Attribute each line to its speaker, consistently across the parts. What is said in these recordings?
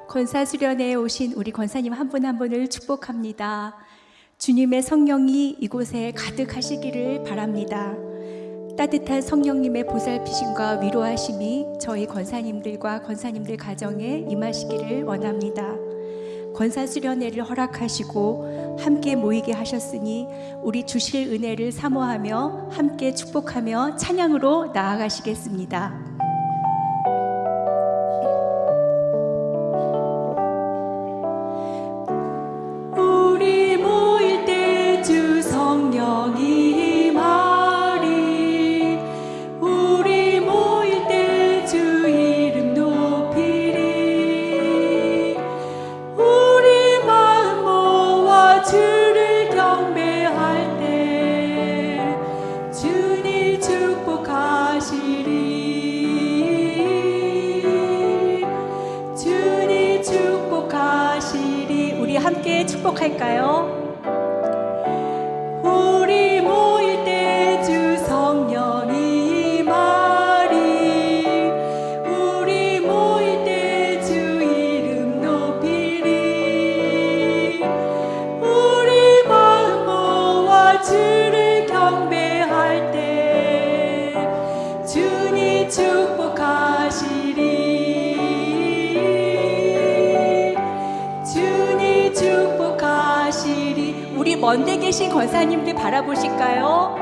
Speaker 1: 권사 수련회에 오신 우리 권사님 한 분 한 분을 축복합니다. 주님의 성령이 이곳에 가득하시기를 바랍니다. 따뜻한 성령님의 보살피심과 위로하심이 저희 권사님들과 권사님들 가정에 임하시기를 원합니다. 권사 수련회를 허락하시고 함께 모이게 하셨으니 우리 주실 은혜를 사모하며 함께 축복하며 찬양으로 나아가시겠습니다. 함께 축복할까요? 우리 모일 때 주 성령이 임하리. 우리 모일 때 주 이름 높이리. 우리 마음 모아 주를 경배할 때 주님 축복하시리. 우리 먼데 계신 권사님들 바라보실까요?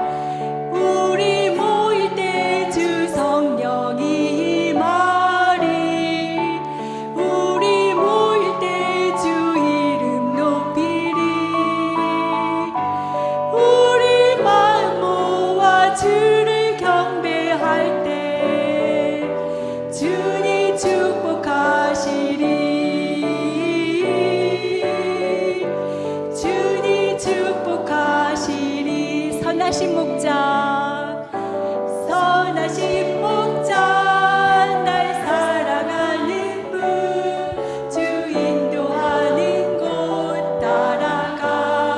Speaker 1: 우리 모일 때 주 성령이 임하리. 우리 모일 때 주 이름 높이리. 우리 마음 모아 주를 경배할 때 주님 축복하시리. 선하신 목자, 선하신 목자, 날 사랑하는 분, 주 인도하는 곳 따라가리.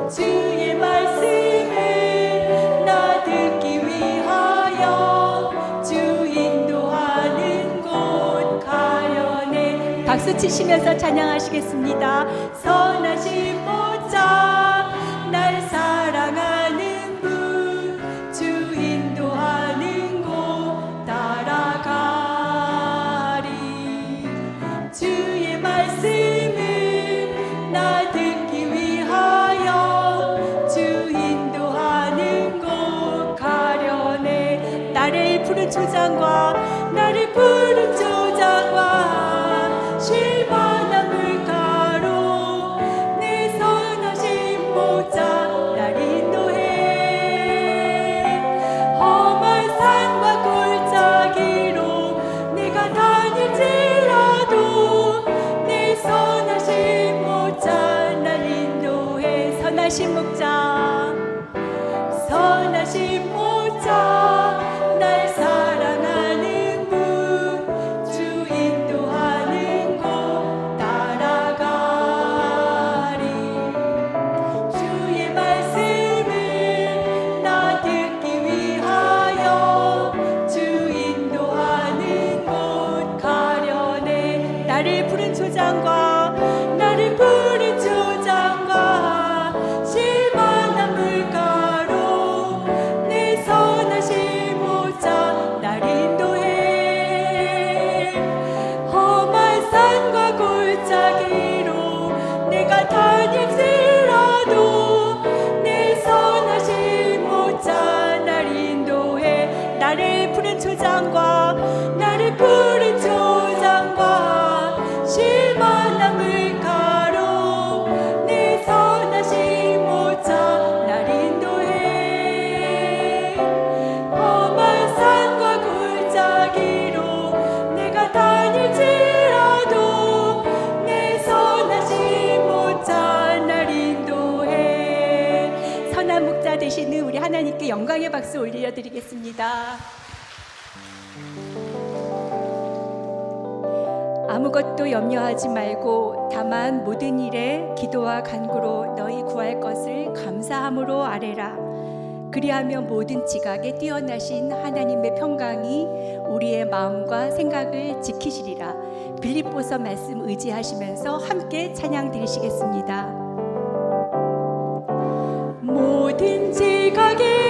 Speaker 1: 주의 말씀을 나 듣기 위하여 주 인도하는 곳 가려네. 박수 치시면서 찬양하시겠습니다. 선하신 목자, 날 사랑하는 분, 주 인도하는 곳 따라가리. 주의 말씀을 나 듣기 위하여 주 인도하는 곳 가려네. 나를 푸른 초장과 나를 푸른 초장과 실만한 물가로 내 선하신 목자 날 인도해. 험한 산과 골짜기로 내가 다닐지라도 내 선하신 목자 날 인도해. 선하신 목자, 선하신 목자, 날 사랑하는 분, 주 인도하는 곳 따라가리. 주의 말씀을 나 듣기 위하여 주 인도하는 곳 가려네. 나를 푸른 초장과 나를 푸른 초장과 실만한 물가로 내 선하신 목자 날 인도해. 험한 산과 골짜기로 내가 다닐지라도 내 선하신 목자 날 인도해. 나를 푸른 초장과 나를 푸른 초장과 실만한 물가로 내 선하신 목자 날 인도해. 험한 산과 골짜기로 내가 다닐지라도 내 선하신 목자 날 인도해. 선한 목자 되시는 우리 하나님께 영광의 박수 올려드리겠습니다. 아무것도 염려하지 말고 다만 모든 일에 기도와 간구로 너희 구할 것을 감사함으로 아뢰라. 그리하며 모든 지각에 뛰어나신 하나님의 평강이 우리의 마음과 생각을 지키시리라. 빌립보서 말씀 의지하시면서 함께 찬양 드리시겠습니다. 모든 지각에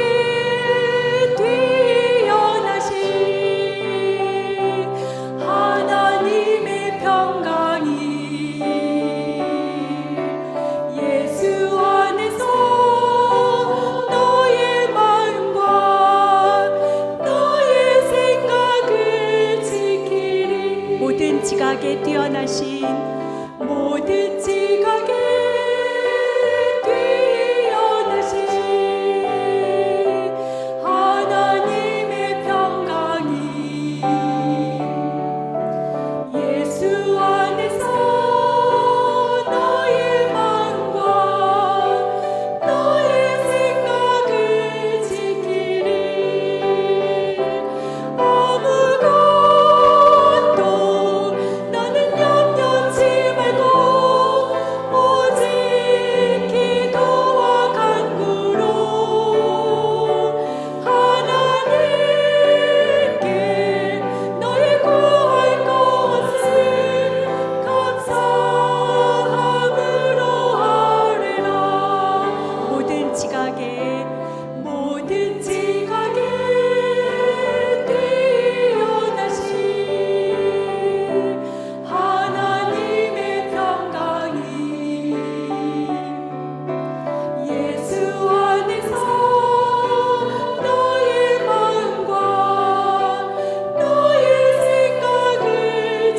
Speaker 1: 지각에 뛰어나신 모든 지각에 뛰어나신 하나님의 평강이 예수 안에서 너의 마음과 너의 생각을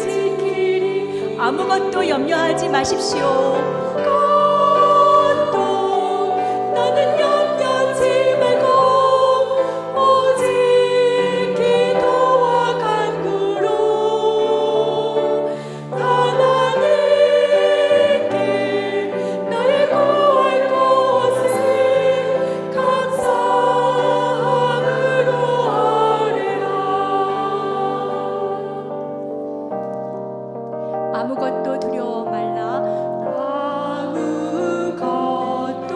Speaker 1: 지키리. 아무것도 염려하지 마십시오. 나는 염려하지 말고 오직 기도와 간구로 하나님께 나의 구할 것을 감사함으로 아뢰라. 아무것도 두려워 말라. 아무것도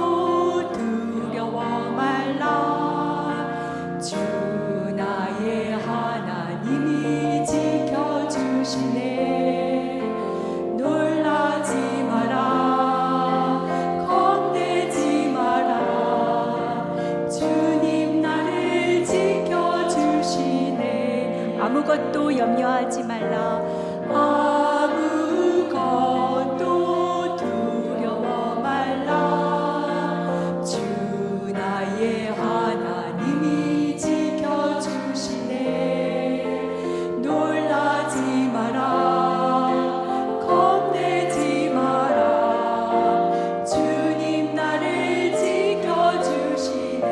Speaker 1: 두려워 말라. 주 나의 하나님이 지켜주시네. 놀라지 마라. 겁내지 마라. 주님 나를 지켜주시네. 아무것도 염려하지 말라. 아무것도 두려워 말라. 주 나의 하나님이 지켜주시네. 놀라지 마라. 겁내지 마라. 주님 나를 지켜주시네.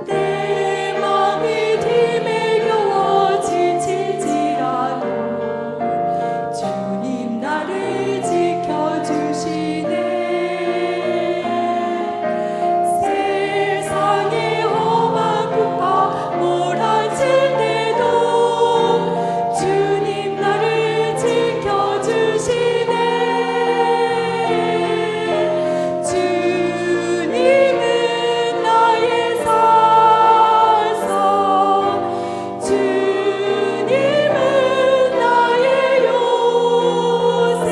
Speaker 1: 내 마음이 힘에 겨워 지칠지라도 주님 나를 지켜주시네. 세상의 험한 풍파 몰아칠 때도 주님 나를 지켜주시네. 주님은 나의 살성, 주님은 나의 요새,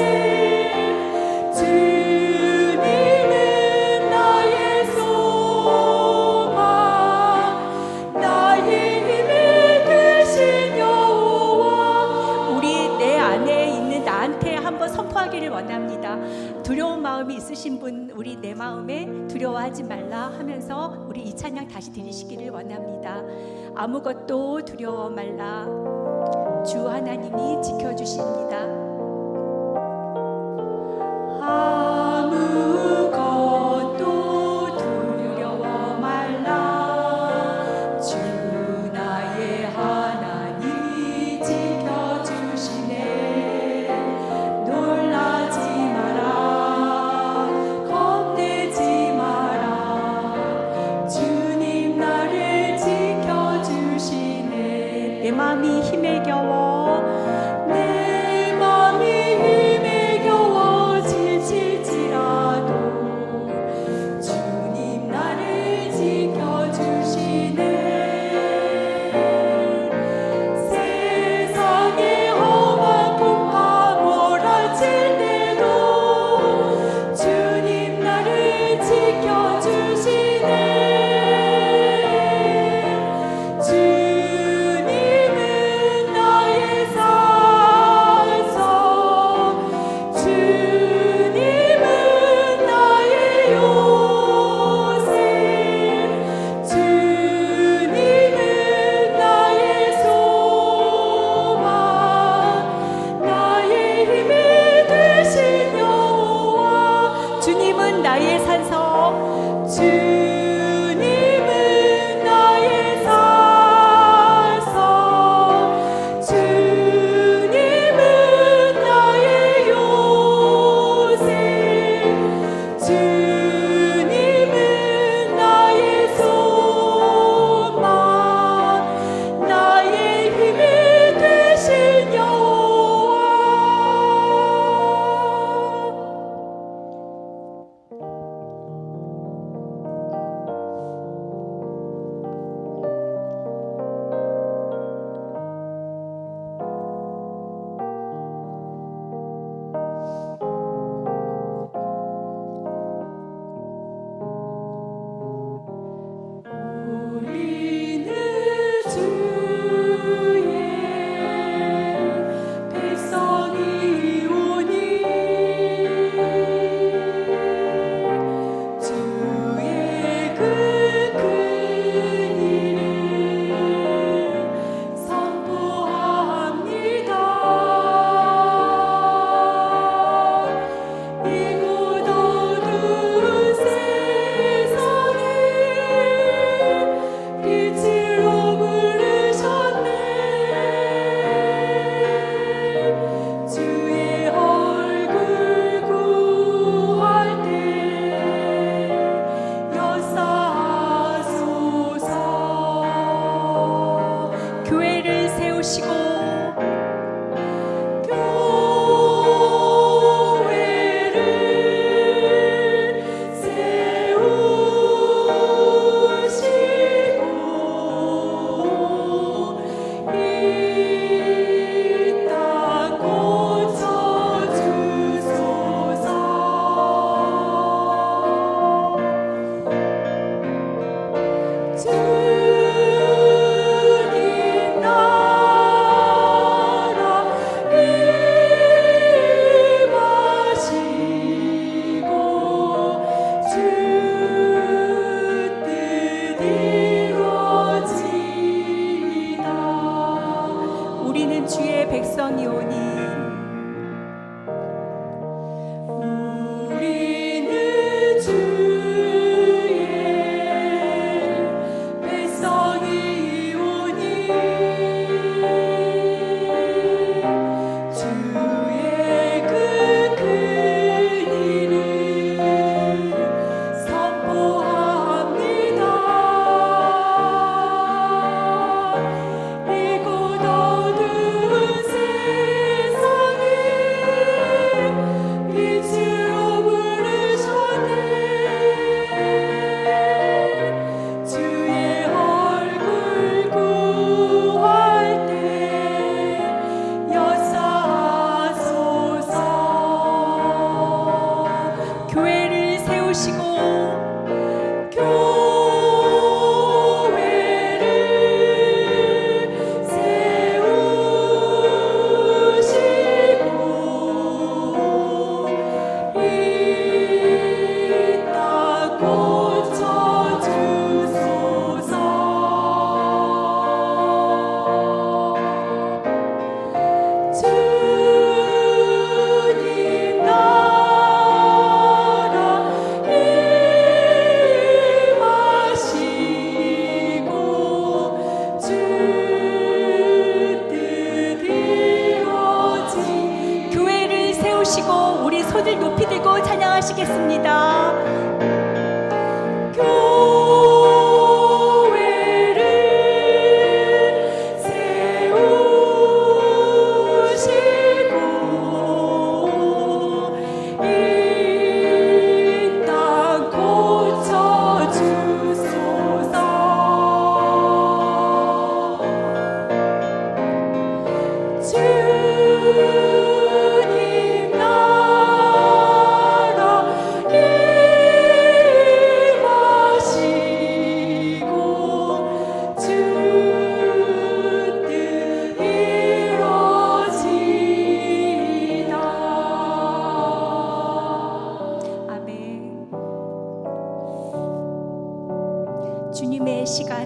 Speaker 1: 주님은 나의 소망, 나의 힘이 되신 여호와. 우리 내 안에 있는 나한테 한번 선포하기를 원합니다. 두려운 마음이 있으신 분, 우리 내 마음에 두려워하지 말라 하면서 우리 이 찬양 다시 드리시기를 원합니다. 아무것도 두려워 말라. 주 하나님이 지켜주십니다. 아무것도 두려워 말라. 주 나의 하나님이 지켜주시네. 놀라지 마라. 겁내지 마라. 주님 나를 지켜주시네. 내 마음이 힘에 겨워, 내 마음이 힘에 겨워 지칠지라도 주님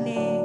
Speaker 1: 시간에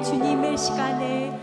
Speaker 1: 주님의 시간에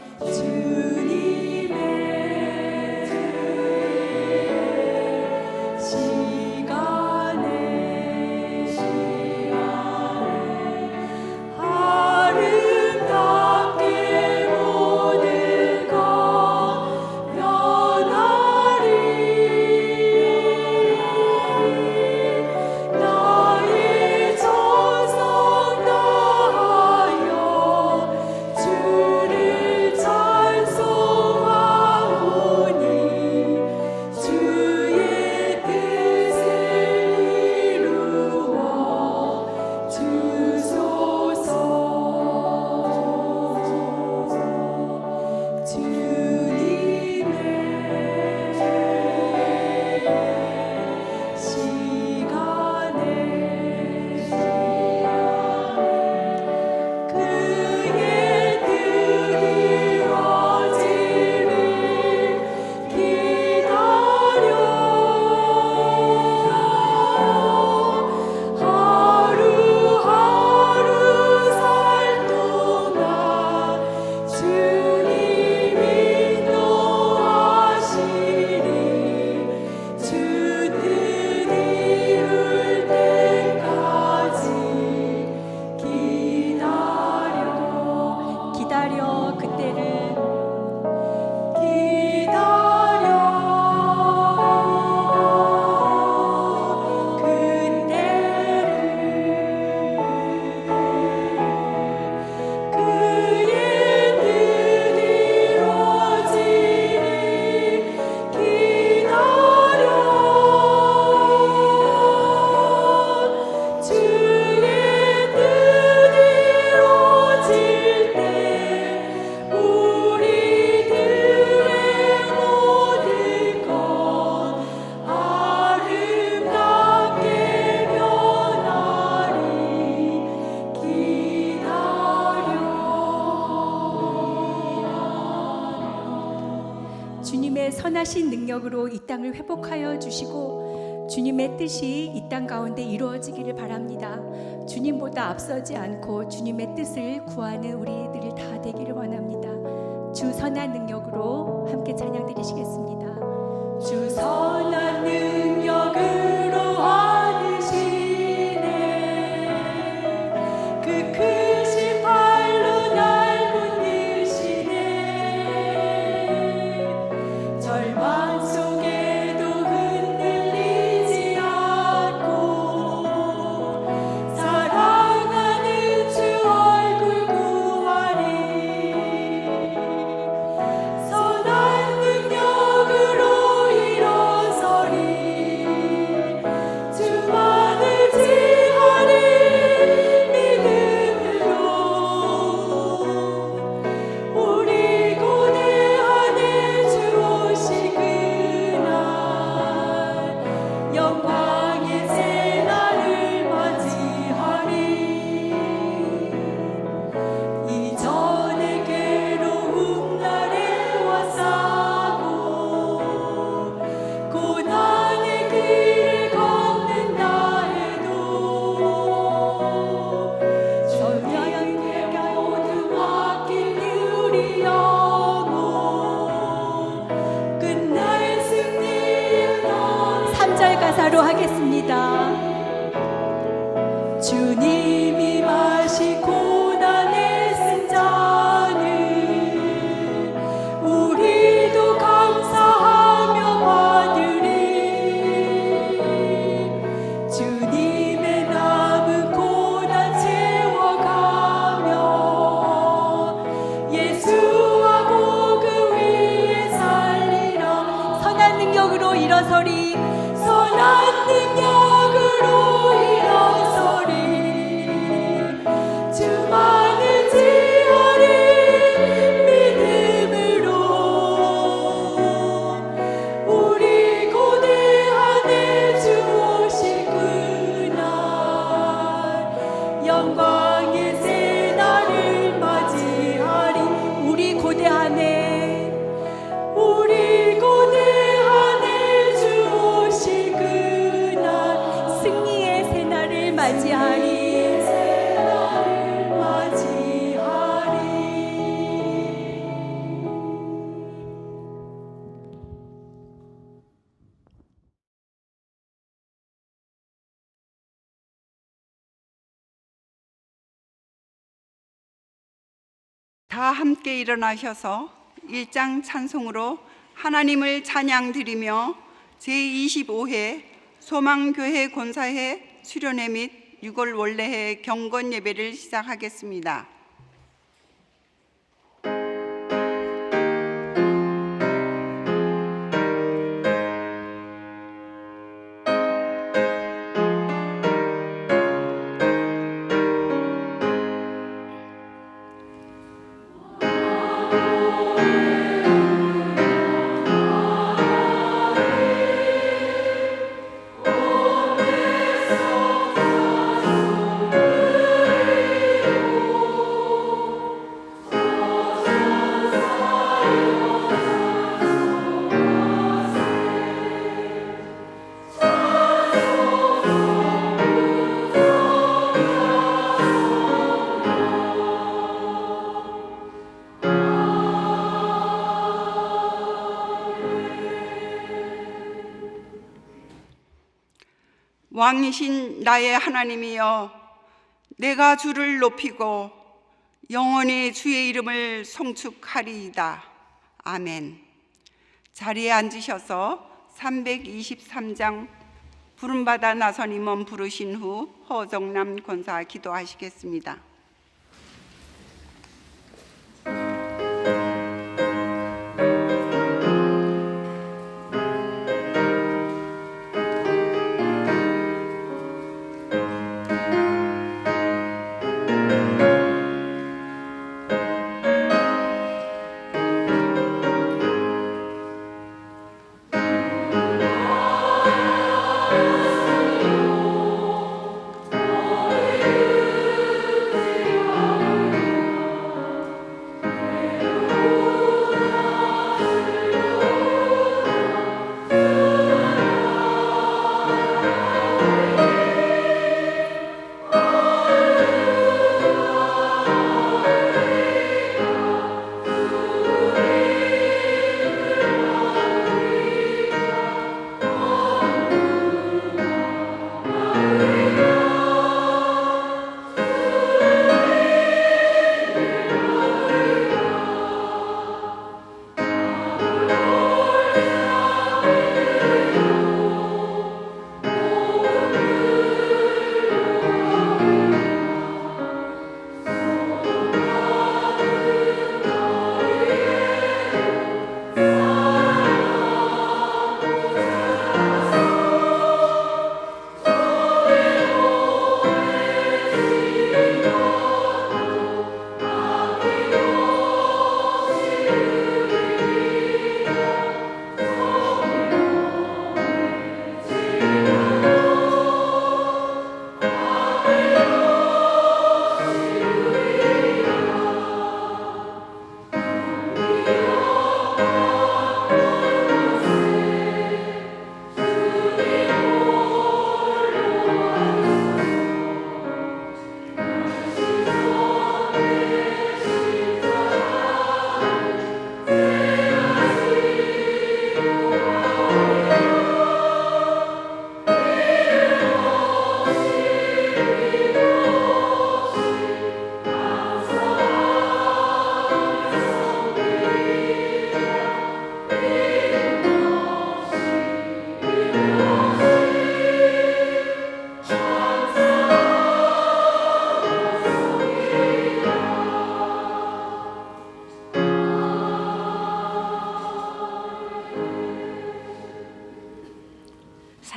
Speaker 1: 주님의 선하신 능력으로 이 땅을 회복하여 주시고 주님의 뜻이 이 땅 가운데 이루어지기를 바랍니다. 주님보다 앞서지 않고 주님의 뜻을 구하는 우리들이 다 되기를 원합니다. 주 선한 능력으로 함께 찬양 드리시겠습니다. 주 선한 능력으로 하시네 그 크신 팔로 날 붙드시네 절망 속에도 흔들리지 않고 사랑하는 주 얼굴 구하리 선한 능력으로 일어서리 주만을 지하리 믿음으로 우리 고뇌하는 주 오실 그날 영광의 새날을 맞이하리 이전의 괴로움 날에 왔사고 고난의 길을 걷는다 해도 전량하게 모두 맡긴 우리 영혼 끝날 승리의 날 3절 가사로 하겠습니다. 주님이 마시 고난의 승자는 우리도 감사하며 받으리 주님의 남은 고난 채워가며
Speaker 2: 다 함께 일어나셔서 일장 찬송으로 하나님을 찬양드리며 제25회 소망교회 권사회 수련회 및 6월 원래회 경건 예배를 시작하겠습니다. 왕이신 나의 하나님이여, 내가 주를 높이고 영원히 주의 이름을 송축하리이다. 아멘. 자리에 앉으셔서 323장 부름받아 나선 임원 부르신 후 허정남 권사 기도하시겠습니다.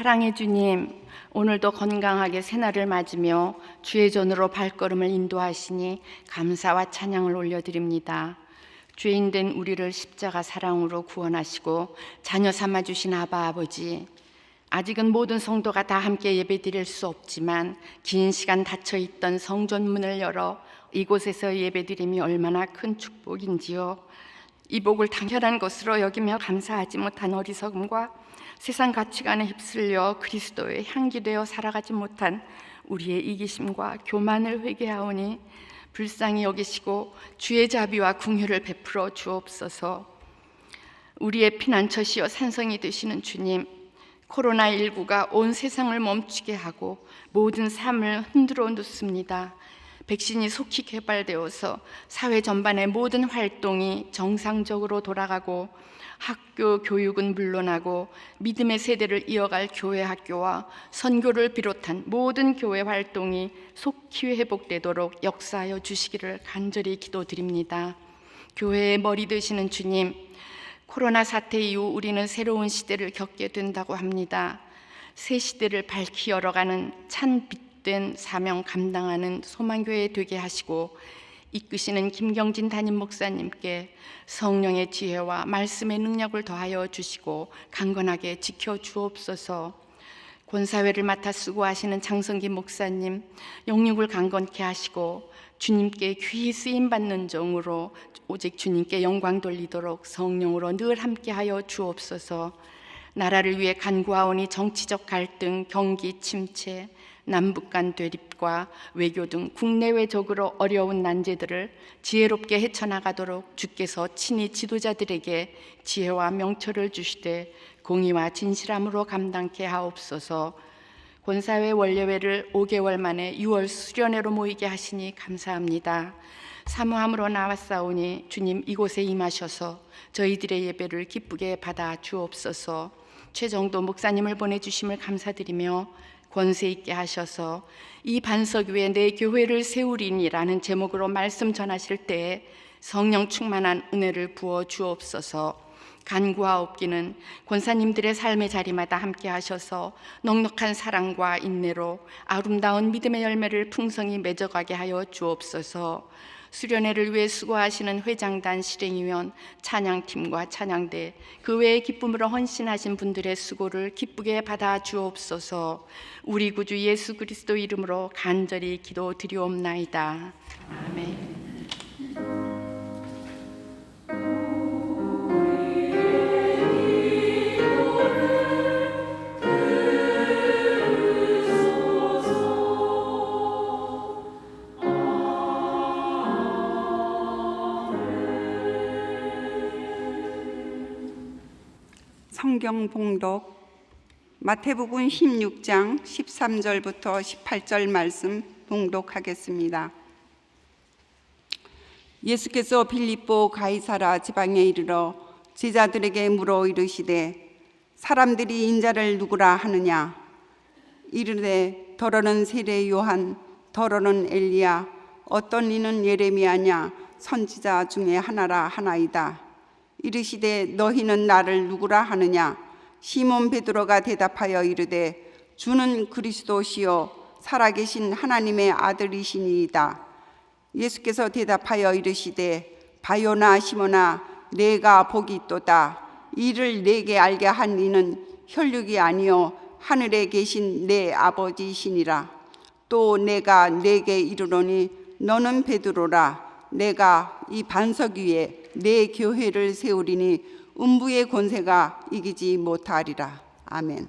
Speaker 3: 사랑의 주님, 오늘도 건강하게 새날을 맞으며 주의 전으로 발걸음을 인도하시니 감사와 찬양을 올려드립니다. 죄인된 우리를 십자가 사랑으로 구원하시고 자녀 삼아주신 아바 아버지, 아직은 모든 성도가 다 함께 예배드릴 수 없지만 긴 시간 닫혀있던 성전문을 열어 이곳에서 예배드림이 얼마나 큰 축복인지요. 이 복을 당연한 것으로 여기며 감사하지 못한 어리석음과 세상 가치관에 휩쓸려 그리스도의 향기 되어 살아가지 못한 우리의 이기심과 교만을 회개하오니 불쌍히 여기시고 주의 자비와 긍휼을 베풀어 주옵소서. 우리의 피난처시여 산성이 되시는 주님, 코로나19가 온 세상을 멈추게 하고 모든 삶을 흔들어 놓습니다. 백신이 속히 개발되어서 사회 전반의 모든 활동이 정상적으로 돌아가고 학교 교육은 물론하고 믿음의 세대를 이어갈 교회 학교와 선교를 비롯한 모든 교회 활동이 속히 회복되도록 역사하여 주시기를 간절히 기도드립니다. 교회의 머리 되시는 주님, 코로나 사태 이후 우리는 새로운 시대를 겪게 된다고 합니다. 새 시대를 밝히 열어가는 찬 빛된 사명 감당하는 소망교회 되게 하시고, 이끄시는 김경진 담임 목사님께 성령의 지혜와 말씀의 능력을 더하여 주시고 강건하게 지켜 주옵소서. 권사회를 맡아 수고하시는 장성기 목사님, 영육을 강건케 하시고 주님께 귀히 쓰임받는 종으로 오직 주님께 영광 돌리도록 성령으로 늘 함께하여 주옵소서. 나라를 위해 간구하오니 정치적 갈등, 경기 침체, 남북 간 대립과 외교 등 국내외적으로 어려운 난제들을 지혜롭게 헤쳐나가도록 주께서 친히 지도자들에게 지혜와 명철을 주시되 공의와 진실함으로 감당케 하옵소서. 권사회 원례회를 5개월 만에 6월 수련회로 모이게 하시니 감사합니다. 사모함으로 나왔사오니 주님 이곳에 임하셔서 저희들의 예배를 기쁘게 받아 주옵소서. 최정도 목사님을 보내주심을 감사드리며 권세 있게 하셔서 이 반석 위에 내 교회를 세우리니라는 제목으로 말씀 전하실 때에 성령 충만한 은혜를 부어 주옵소서. 간구하옵기는 권사님들의 삶의 자리마다 함께 하셔서 넉넉한 사랑과 인내로 아름다운 믿음의 열매를 풍성히 맺어가게 하여 주옵소서. 수련회를 위해 수고하시는 회장단, 실행위원, 찬양팀과 찬양대, 그 외의 기쁨으로 헌신하신 분들의 수고를 기쁘게 받아 주옵소서. 우리 구주 예수 그리스도 이름으로 간절히 기도드리옵나이다. 아멘.
Speaker 2: 성경 봉독 마태복음 16장 13절부터 18절 말씀 봉독하겠습니다. 예수께서 빌립보 가이사라 지방에 이르러 제자들에게 물어 이르시되 사람들이 인자를 누구라 하느냐? 이르되 더러는 세례 요한, 더러는 엘리야, 어떤 이는 예레미야냐, 선지자 중에 하나라 하나이다. 이르시되 너희는 나를 누구라 하느냐? 시몬 베드로가 대답하여 이르되 주는 그리스도시요 살아계신 하나님의 아들이시니이다. 예수께서 대답하여 이르시되 바요나 시몬아, 내가 복이 있도다. 이를 내게 알게 한 이는 혈육이 아니요 하늘에 계신 내 아버지시니라. 또 내가 내게 이르노니 너는 베드로라. 내가 이 반석 위에 내 교회를 세우리니 음부의 권세가 이기지 못하리라. 아멘.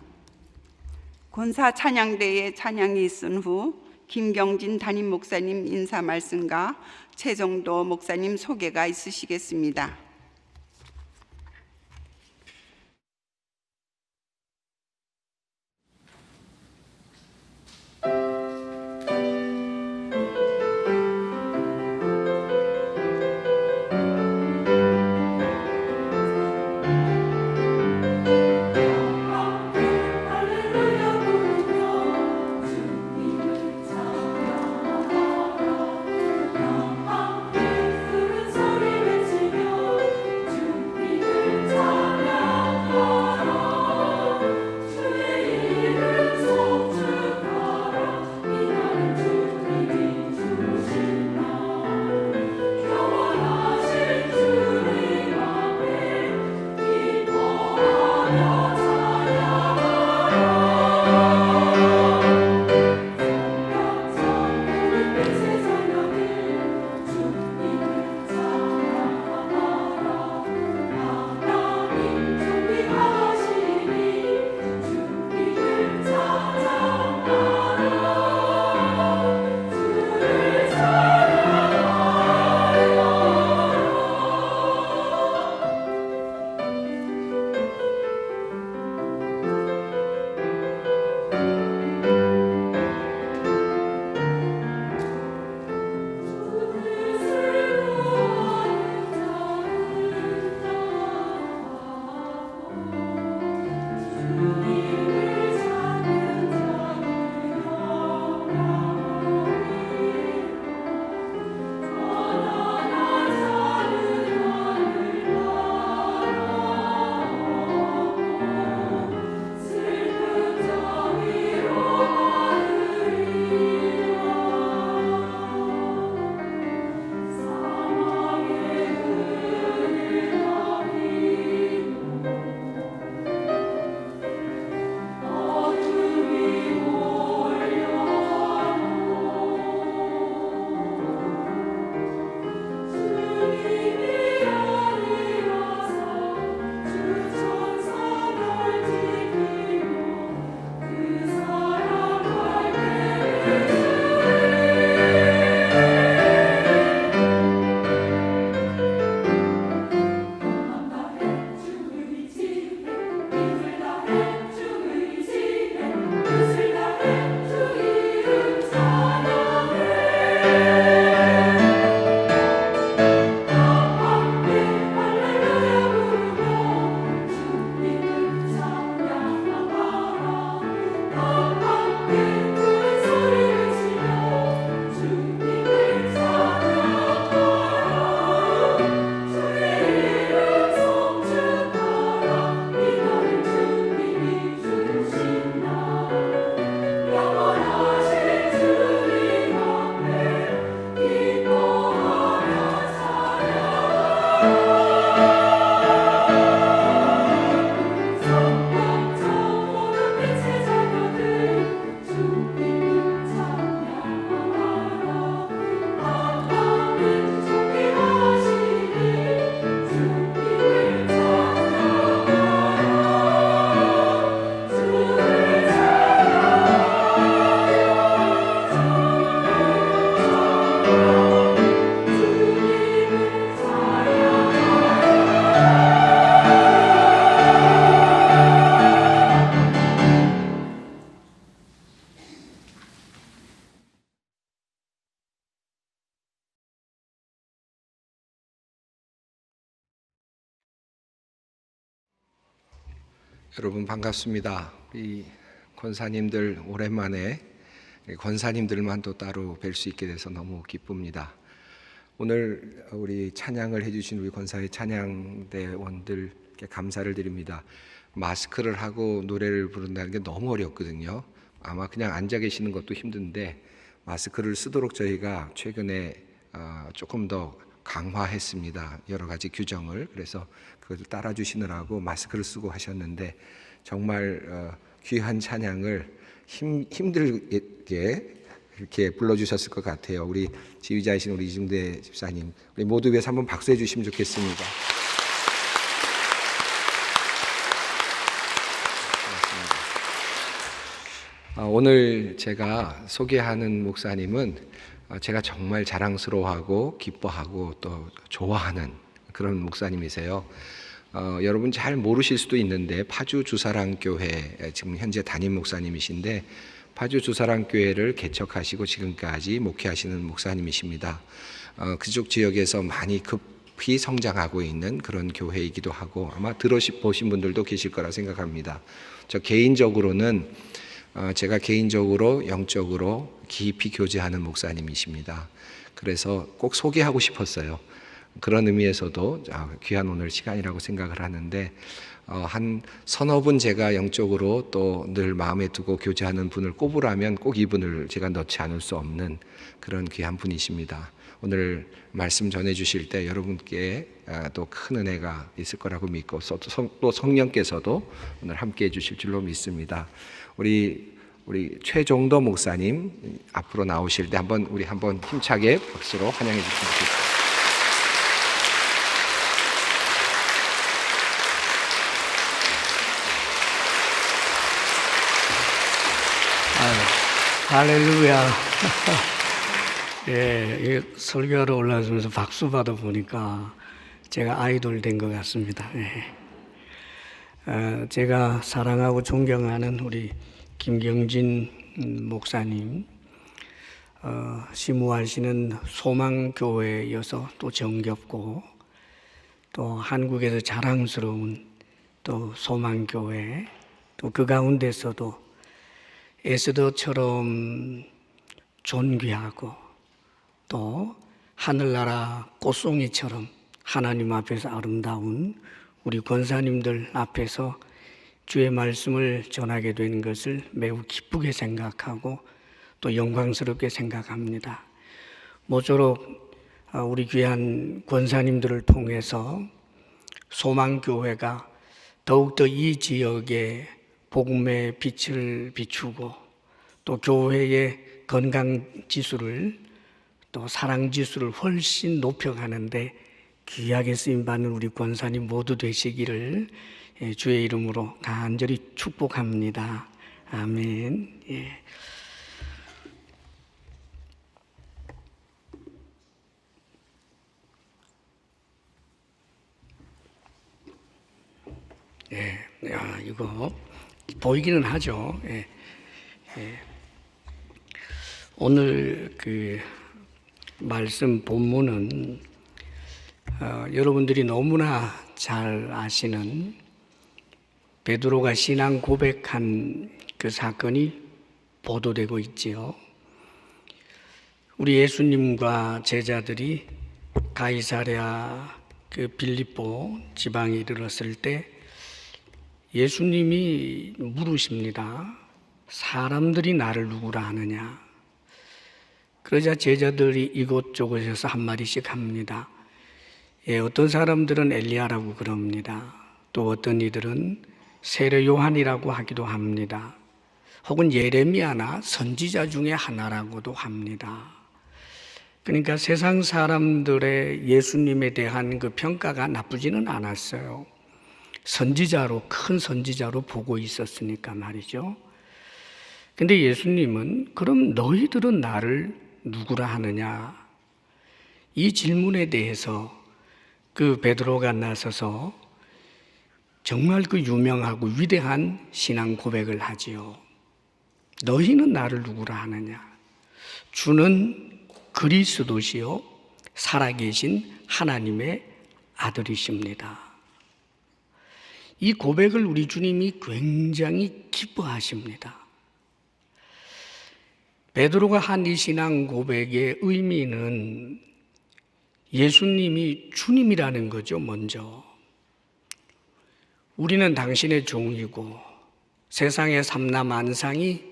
Speaker 2: 권사 찬양대에 찬양이 있은 후 김경진 담임 목사님 인사 말씀과 최정도 목사님 소개가 있으시겠습니다.
Speaker 4: 소리 외치며 여러분 반갑습니다. 이 권사님들 오랜만에 권사님들만 또 따로 뵐 수 있게 돼서 너무 기쁩니다. 오늘 우리 찬양을 해주신 우리 권사의 찬양대원들께 감사를 드립니다. 마스크를 하고 노래를 부른다는 게 너무 어렵거든요. 아마 그냥 앉아 계시는 것도 힘든데 마스크를 쓰도록 저희가 최근에 조금 더 강화했습니다. 여러 가지 규정을. 그래서 그것을 따라주시느라고 마스크를 쓰고 하셨는데 정말 귀한 찬양을 힘들게 이렇게 불러주셨을 것 같아요. 우리 지휘자이신 우리 이중대 집사님, 우리 모두 위해서 한번 박수해 주시면 좋겠습니다. 오늘 제가 소개하는 목사님은 제가 정말 자랑스러워하고 기뻐하고 또 좋아하는 그런 목사님이세요. 여러분 잘 모르실 수도 있는데 파주 주사랑교회 지금 현재 담임 목사님이신데 파주 주사랑교회를 개척하시고 지금까지 목회하시는 목사님이십니다. 그쪽 지역에서 많이 급히 성장하고 있는 그런 교회이기도 하고 아마 들어보신 분들도 계실 거라 생각합니다. 저 개인적으로는 제가 개인적으로 영적으로 깊이 교제하는 목사님이십니다. 그래서 꼭 소개하고 싶었어요. 그런 의미에서도 귀한 오늘 시간이라고 생각을 하는데 한 서너 분 제가 영적으로 또 늘 마음에 두고 교제하는 분을 꼽으라면 꼭 이분을 제가 넣지 않을 수 없는 그런 귀한 분이십니다. 오늘 말씀 전해주실 때 여러분께 또 큰 은혜가 있을 거라고 믿고 또 성령께서도 오늘 함께 해주실 줄로 믿습니다. 우리 최종도 목사님 앞으로 나오실 때 우리 한번 힘차게 박수로 환영해 주시면 좋겠습니다.
Speaker 5: 할렐루야. 예, 설교하러 올라오면서 박수 받아 보니까 제가 아이돌 된 것 같습니다. 예. 제가 사랑하고 존경하는 우리 김경진 목사님, 심우하시는 소망교회여서 또 정겹고 또 한국에서 자랑스러운 또 소망교회, 또 그 가운데서도 에스더처럼 존귀하고 또 하늘나라 꽃송이처럼 하나님 앞에서 아름다운 우리 권사님들 앞에서 주의 말씀을 전하게 된 것을 매우 기쁘게 생각하고 또 영광스럽게 생각합니다. 모쪼록 우리 귀한 권사님들을 통해서 소망교회가 더욱더 이 지역에 복음의 빛을 비추고 또 교회의 건강지수를 또 사랑지수를 훨씬 높여가는데 귀하게 쓰임받는 우리 권사님 모두 되시기를 주의 이름으로 간절히 축복합니다. 아멘. 예. 예, 야, 이거 보이기는 하죠. 예. 예. 오늘 그 말씀 본문은 여러분들이 너무나 잘 아시는 베드로가 신앙 고백한 그 사건이 보도되고 있지요. 우리 예수님과 제자들이 가이사랴 그 빌립보 지방에 이르렀을 때 예수님이 물으십니다. 사람들이 나를 누구라 하느냐? 그러자 제자들이 이곳저곳에서 한마디씩 합니다. 예, 어떤 사람들은 엘리야라고 그럽니다. 또 어떤 이들은 세례 요한이라고 하기도 합니다. 혹은 예레미야나 선지자 중에 하나라고도 합니다. 그러니까 세상 사람들의 예수님에 대한 그 평가가 나쁘지는 않았어요. 선지자로, 큰 선지자로 보고 있었으니까 말이죠. 근데 예수님은 그럼 너희들은 나를 누구라 하느냐? 이 질문에 대해서 그 베드로가 나서서 정말 그 유명하고 위대한 신앙 고백을 하지요. 너희는 나를 누구라 하느냐? 주는 그리스도시요 살아계신 하나님의 아들이십니다. 이 고백을 우리 주님이 굉장히 기뻐하십니다. 베드로가 한 이 신앙 고백의 의미는 예수님이 주님이라는 거죠, 먼저. 우리는 당신의 종이고 세상의 삼남 만상이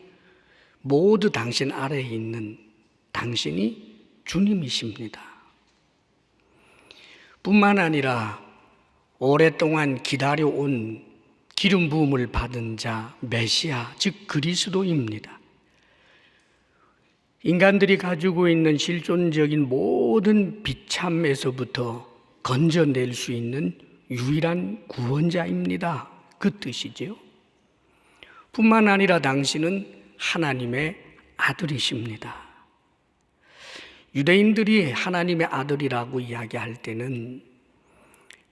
Speaker 5: 모두 당신 아래에 있는 당신이 주님이십니다. 뿐만 아니라 오랫동안 기다려온 기름 부음을 받은 자 메시아, 즉 그리스도입니다. 인간들이 가지고 있는 실존적인 모든 비참에서부터 건져낼 수 있는 유일한 구원자입니다. 그 뜻이지요. 뿐만 아니라 당신은 하나님의 아들이십니다. 유대인들이 하나님의 아들이라고 이야기할 때는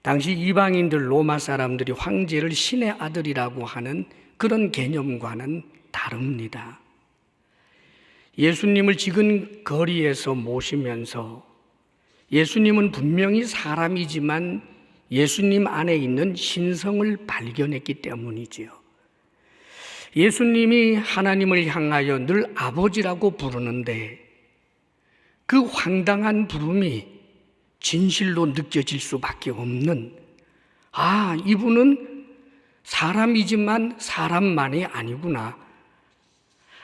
Speaker 5: 당시 이방인들 로마 사람들이 황제를 신의 아들이라고 하는 그런 개념과는 다릅니다. 예수님을 지금 거리에서 모시면서 예수님은 분명히 사람이지만 예수님 안에 있는 신성을 발견했기 때문이지요. 예수님이 하나님을 향하여 늘 아버지라고 부르는데 그 황당한 부름이 진실로 느껴질 수밖에 없는, 이분은 사람이지만 사람만이 아니구나.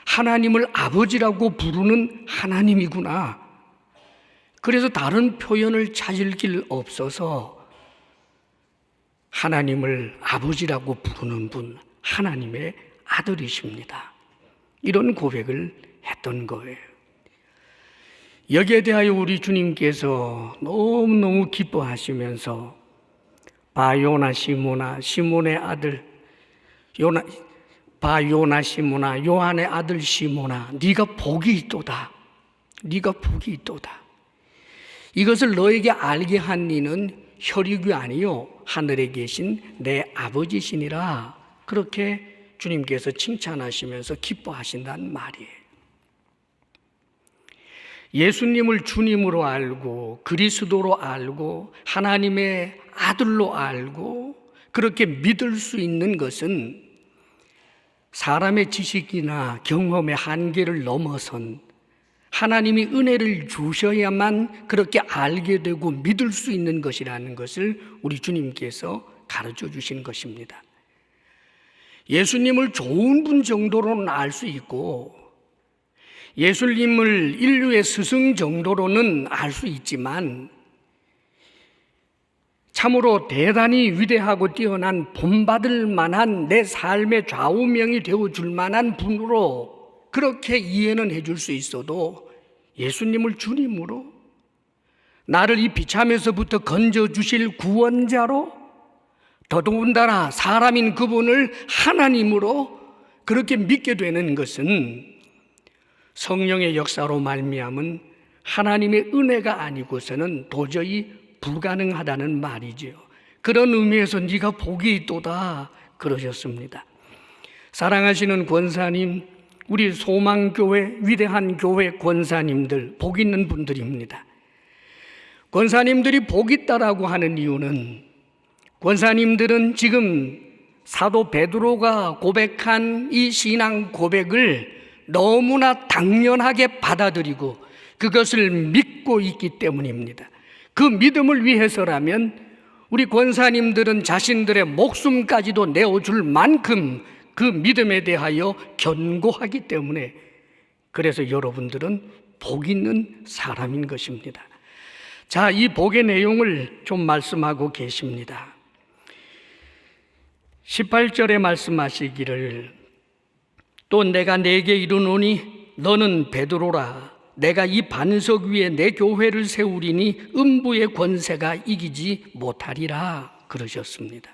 Speaker 5: 하나님을 아버지라고 부르는 하나님이구나. 그래서 다른 표현을 찾을 길 없어서 하나님을 아버지라고 부르는 분, 하나님의 아들이십니다. 이런 고백을 했던 거예요. 여기에 대하여 우리 주님께서 너무너무 기뻐하시면서 바요나 시모나, 시몬의 아들 바요나 시모나, 요한의 아들 시모나, 네가 복이 있도다. 네가 복이 있도다. 이것을 너에게 알게 한 이는 혈육이 아니요 하늘에 계신 내 아버지시니라. 그렇게 주님께서 칭찬하시면서 기뻐하신다는 말이에요. 예수님을 주님으로 알고 그리스도로 알고 하나님의 아들로 알고 그렇게 믿을 수 있는 것은 사람의 지식이나 경험의 한계를 넘어선 하나님이 은혜를 주셔야만 그렇게 알게 되고 믿을 수 있는 것이라는 것을 우리 주님께서 가르쳐 주신 것입니다. 예수님을 좋은 분 정도로는 알 수 있고 예수님을 인류의 스승 정도로는 알 수 있지만 참으로 대단히 위대하고 뛰어난 본받을 만한 내 삶의 좌우명이 되어줄 만한 분으로 그렇게 이해는 해줄 수 있어도 예수님을 주님으로 나를 이 비참에서부터 건져주실 구원자로 더더군다나 사람인 그분을 하나님으로 그렇게 믿게 되는 것은 성령의 역사로 말미암은 하나님의 은혜가 아니고서는 도저히 불가능하다는 말이죠. 그런 의미에서 네가 복이 있도다 그러셨습니다. 사랑하시는 권사님, 우리 소망교회, 위대한 교회 권사님들, 복 있는 분들입니다. 권사님들이 복 있다라고 하는 이유는 권사님들은 지금 사도 베드로가 고백한 이 신앙 고백을 너무나 당연하게 받아들이고 그것을 믿고 있기 때문입니다. 그 믿음을 위해서라면 우리 권사님들은 자신들의 목숨까지도 내어줄 만큼 그 믿음에 대하여 견고하기 때문에 그래서 여러분들은 복 있는 사람인 것입니다. 자, 이 복의 내용을 좀 말씀하고 계십니다. 18절에 말씀하시기를 또 내가 네게 이르노니 너는 베드로라 내가 이 반석 위에 내 교회를 세우리니 음부의 권세가 이기지 못하리라 그러셨습니다.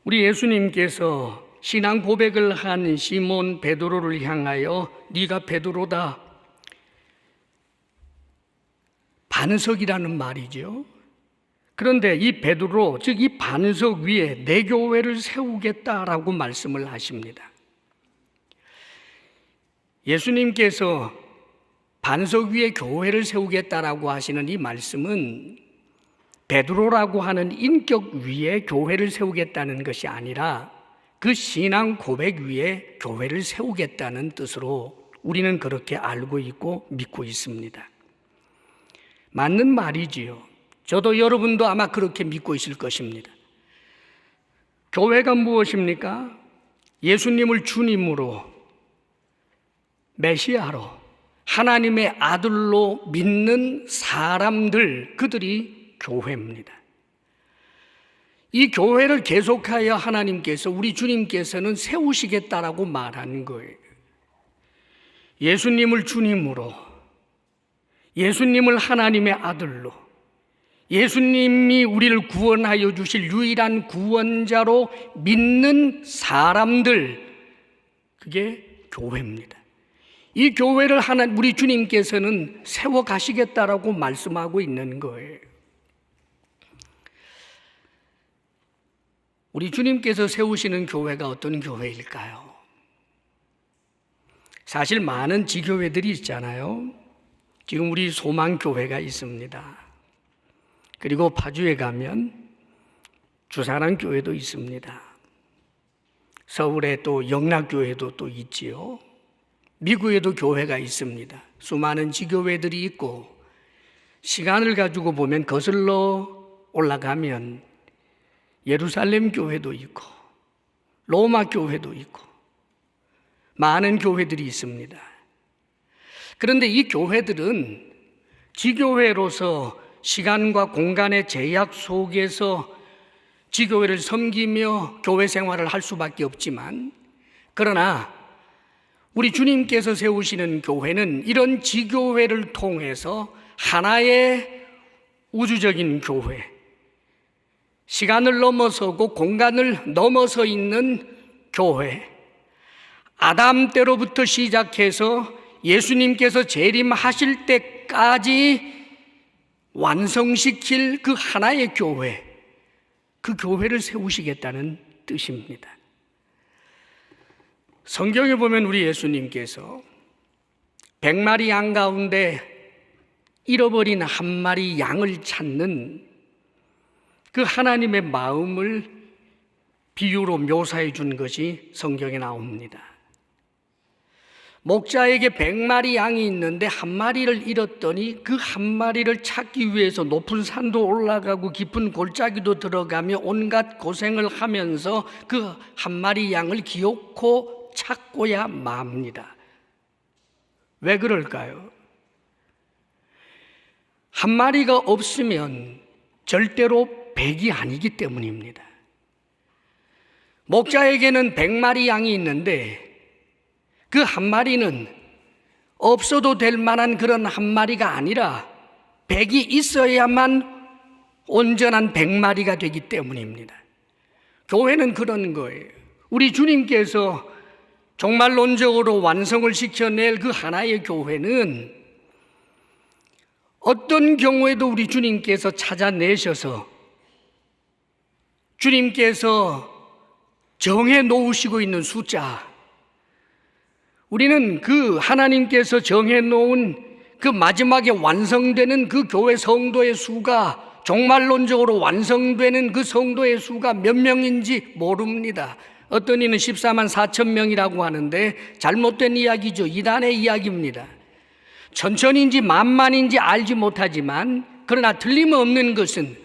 Speaker 5: 우리 예수님께서 신앙 고백을 한 시몬 베드로를 향하여 네가 베드로다, 반석이라는 말이죠. 그런데 이 베드로, 즉 이 반석 위에 내 교회를 세우겠다라고 말씀을 하십니다. 예수님께서 반석 위에 교회를 세우겠다라고 하시는 이 말씀은 베드로라고 하는 인격 위에 교회를 세우겠다는 것이 아니라 그 신앙 고백 위에 교회를 세우겠다는 뜻으로 우리는 그렇게 알고 있고 믿고 있습니다. 맞는 말이지요. 저도 여러분도 아마 그렇게 믿고 있을 것입니다. 교회가 무엇입니까? 예수님을 주님으로, 메시아로, 하나님의 아들로 믿는 사람들, 그들이 교회입니다. 이 교회를 계속하여 하나님께서, 우리 주님께서는 세우시겠다라고 말하는 거예요. 예수님을 주님으로, 예수님을 하나님의 아들로, 예수님이 우리를 구원하여 주실 유일한 구원자로 믿는 사람들, 그게 교회입니다. 이 교회를 우리 주님께서는 세워 가시겠다라고 말씀하고 있는 거예요. 우리 주님께서 세우시는 교회가 어떤 교회일까요? 사실 많은 지교회들이 있잖아요. 지금 우리 소망교회가 있습니다. 그리고 파주에 가면 주사랑교회도 있습니다. 서울에 또 영락교회도 또 있지요. 미국에도 교회가 있습니다. 수많은 지교회들이 있고, 시간을 가지고 보면 거슬러 올라가면 예루살렘 교회도 있고 로마 교회도 있고 많은 교회들이 있습니다. 그런데 이 교회들은 지교회로서 시간과 공간의 제약 속에서 지교회를 섬기며 교회 생활을 할 수밖에 없지만, 그러나 우리 주님께서 세우시는 교회는 이런 지교회를 통해서 하나의 우주적인 교회, 시간을 넘어서고 공간을 넘어서 있는 교회, 아담 때로부터 시작해서 예수님께서 재림하실 때까지 완성시킬 그 하나의 교회, 그 교회를 세우시겠다는 뜻입니다. 성경에 보면 우리 예수님께서 100마리 양 가운데 잃어버린 한 마리 양을 찾는 그 하나님의 마음을 비유로 묘사해 준 것이 성경에 나옵니다. 목자에게 100마리 양이 있는데 한 마리를 잃었더니 그 한 마리를 찾기 위해서 높은 산도 올라가고 깊은 골짜기도 들어가며 온갖 고생을 하면서 그 한 마리 양을 기어코 찾고야 맙니다. 왜 그럴까요? 한 마리가 없으면 절대로 100이 아니기 때문입니다. 목자에게는 100마리 양이 있는데 그 한 마리는 없어도 될 만한 그런 한 마리가 아니라 100이 있어야만 온전한 100마리가 되기 때문입니다. 교회는 그런 거예요. 우리 주님께서 종말론적으로 완성을 시켜낼 그 하나의 교회는 어떤 경우에도 우리 주님께서 찾아내셔서 주님께서 정해 놓으시고 있는 숫자, 우리는 그 하나님께서 정해 놓은 그 마지막에 완성되는 그 교회 성도의 수가, 종말론적으로 완성되는 그 성도의 수가 몇 명인지 모릅니다. 어떤 이는 14만 4천 명이라고 하는데 잘못된 이야기죠. 이단의 이야기입니다. 천천인지 만만인지 알지 못하지만, 그러나 틀림없는 것은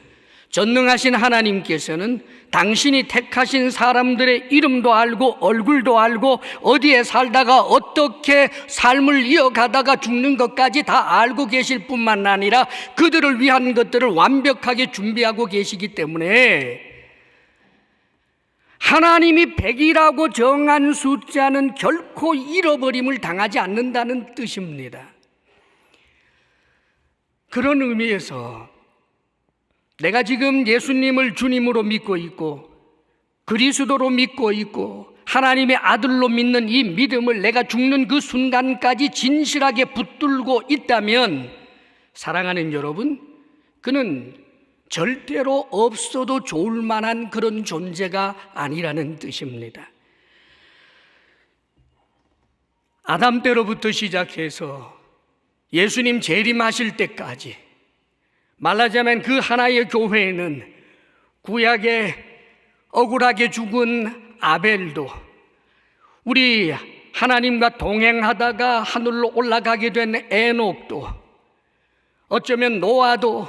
Speaker 5: 전능하신 하나님께서는 당신이 택하신 사람들의 이름도 알고 얼굴도 알고 어디에 살다가 어떻게 삶을 이어가다가 죽는 것까지 다 알고 계실 뿐만 아니라 그들을 위한 것들을 완벽하게 준비하고 계시기 때문에 하나님이 100이라고 정한 숫자는 결코 잃어버림을 당하지 않는다는 뜻입니다. 그런 의미에서 내가 지금 예수님을 주님으로 믿고 있고 그리스도로 믿고 있고 하나님의 아들로 믿는 이 믿음을 내가 죽는 그 순간까지 진실하게 붙들고 있다면, 사랑하는 여러분, 그는 절대로 없어도 좋을 만한 그런 존재가 아니라는 뜻입니다. 아담 때로부터 시작해서 예수님 재림하실 때까지 말하자면 그 하나의 교회에는 구약에 억울하게 죽은 아벨도, 우리 하나님과 동행하다가 하늘로 올라가게 된 에녹도, 어쩌면 노아도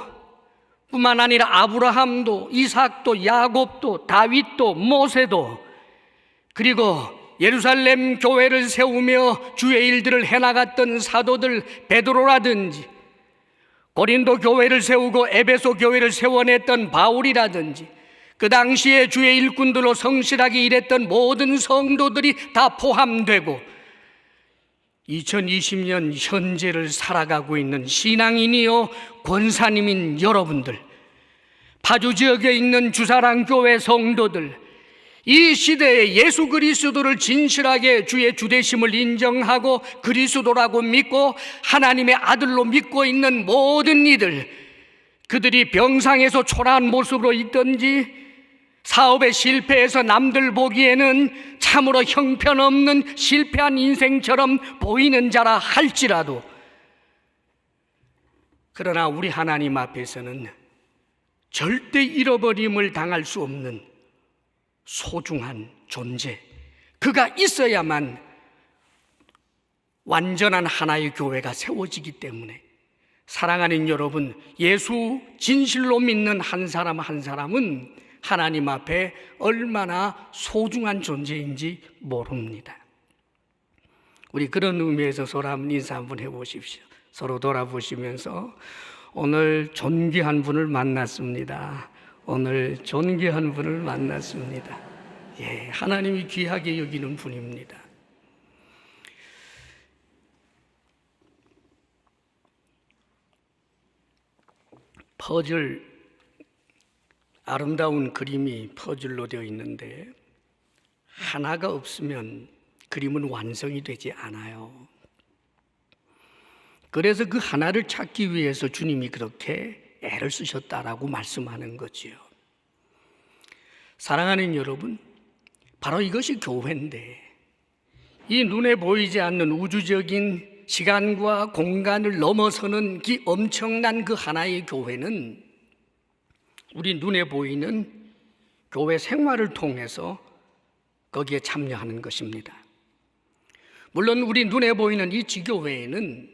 Speaker 5: 뿐만 아니라 아브라함도, 이삭도, 야곱도, 다윗도, 모세도, 그리고 예루살렘 교회를 세우며 주의 일들을 해나갔던 사도들 베드로라든지, 고린도 교회를 세우고 에베소 교회를 세워냈던 바울이라든지, 그 당시에 주의 일꾼들로 성실하게 일했던 모든 성도들이 다 포함되고 2020년 현재를 살아가고 있는 신앙인이요 권사님인 여러분들, 파주 지역에 있는 주사랑교회 성도들, 이 시대에 예수 그리스도를 진실하게 주의 주되심을 인정하고 그리스도라고 믿고 하나님의 아들로 믿고 있는 모든 이들, 그들이 병상에서 초라한 모습으로 있든지 사업에 실패해서 남들 보기에는 참으로 형편없는 실패한 인생처럼 보이는 자라 할지라도, 그러나 우리 하나님 앞에서는 절대 잃어버림을 당할 수 없는 소중한 존재, 그가 있어야만 완전한 하나의 교회가 세워지기 때문에, 사랑하는 여러분, 예수 진실로 믿는 한 사람 한 사람은 하나님 앞에 얼마나 소중한 존재인지 모릅니다. 우리 그런 의미에서 서로 한번 인사 한번 해보십시오. 서로 돌아보시면서 오늘 존귀한 분을 만났습니다. 오늘 존귀한 분을 만났습니다. 예, 하나님이 귀하게 여기는 분입니다. 퍼즐, 아름다운 그림이 퍼즐로 되어 있는데 하나가 없으면 그림은 완성이 되지 않아요. 그래서 그 하나를 찾기 위해서 주님이 그렇게 애를 쓰셨다라고 말씀하는 거지요. 사랑하는 여러분, 바로 이것이 교회인데, 이 눈에 보이지 않는 우주적인 시간과 공간을 넘어서는 그 엄청난 그 하나의 교회는 우리 눈에 보이는 교회 생활을 통해서 거기에 참여하는 것입니다. 물론 우리 눈에 보이는 이 지교회에는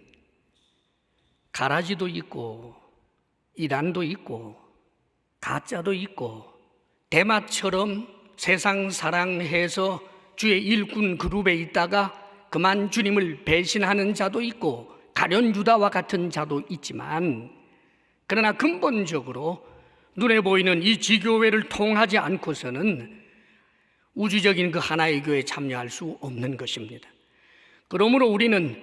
Speaker 5: 가라지도 있고 이단도 있고 가짜도 있고 대마처럼 세상 사랑해서 주의 일꾼 그룹에 있다가 그만 주님을 배신하는 자도 있고 가룟 유다와 같은 자도 있지만, 그러나 근본적으로 눈에 보이는 이 지교회를 통하지 않고서는 우주적인 그 하나의 교회에 참여할 수 없는 것입니다. 그러므로 우리는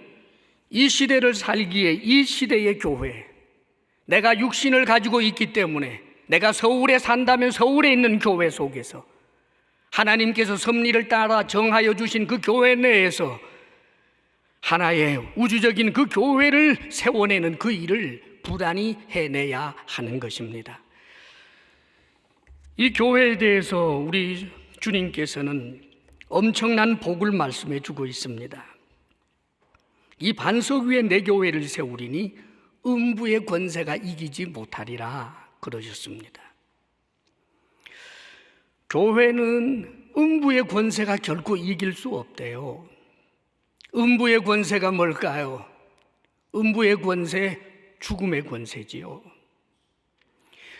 Speaker 5: 이 시대를 살기에 이 시대의 교회, 내가 육신을 가지고 있기 때문에 내가 서울에 산다면 서울에 있는 교회 속에서 하나님께서 섭리를 따라 정하여 주신 그 교회 내에서 하나의 우주적인 그 교회를 세워내는 그 일을 부단히 해내야 하는 것입니다. 이 교회에 대해서 우리 주님께서는 엄청난 복을 말씀해 주고 있습니다. 이 반석 위에 내 교회를 세우리니 음부의 권세가 이기지 못하리라 그러셨습니다. 교회는 음부의 권세가 결코 이길 수 없대요. 음부의 권세가 뭘까요? 음부의 권세, 죽음의 권세지요.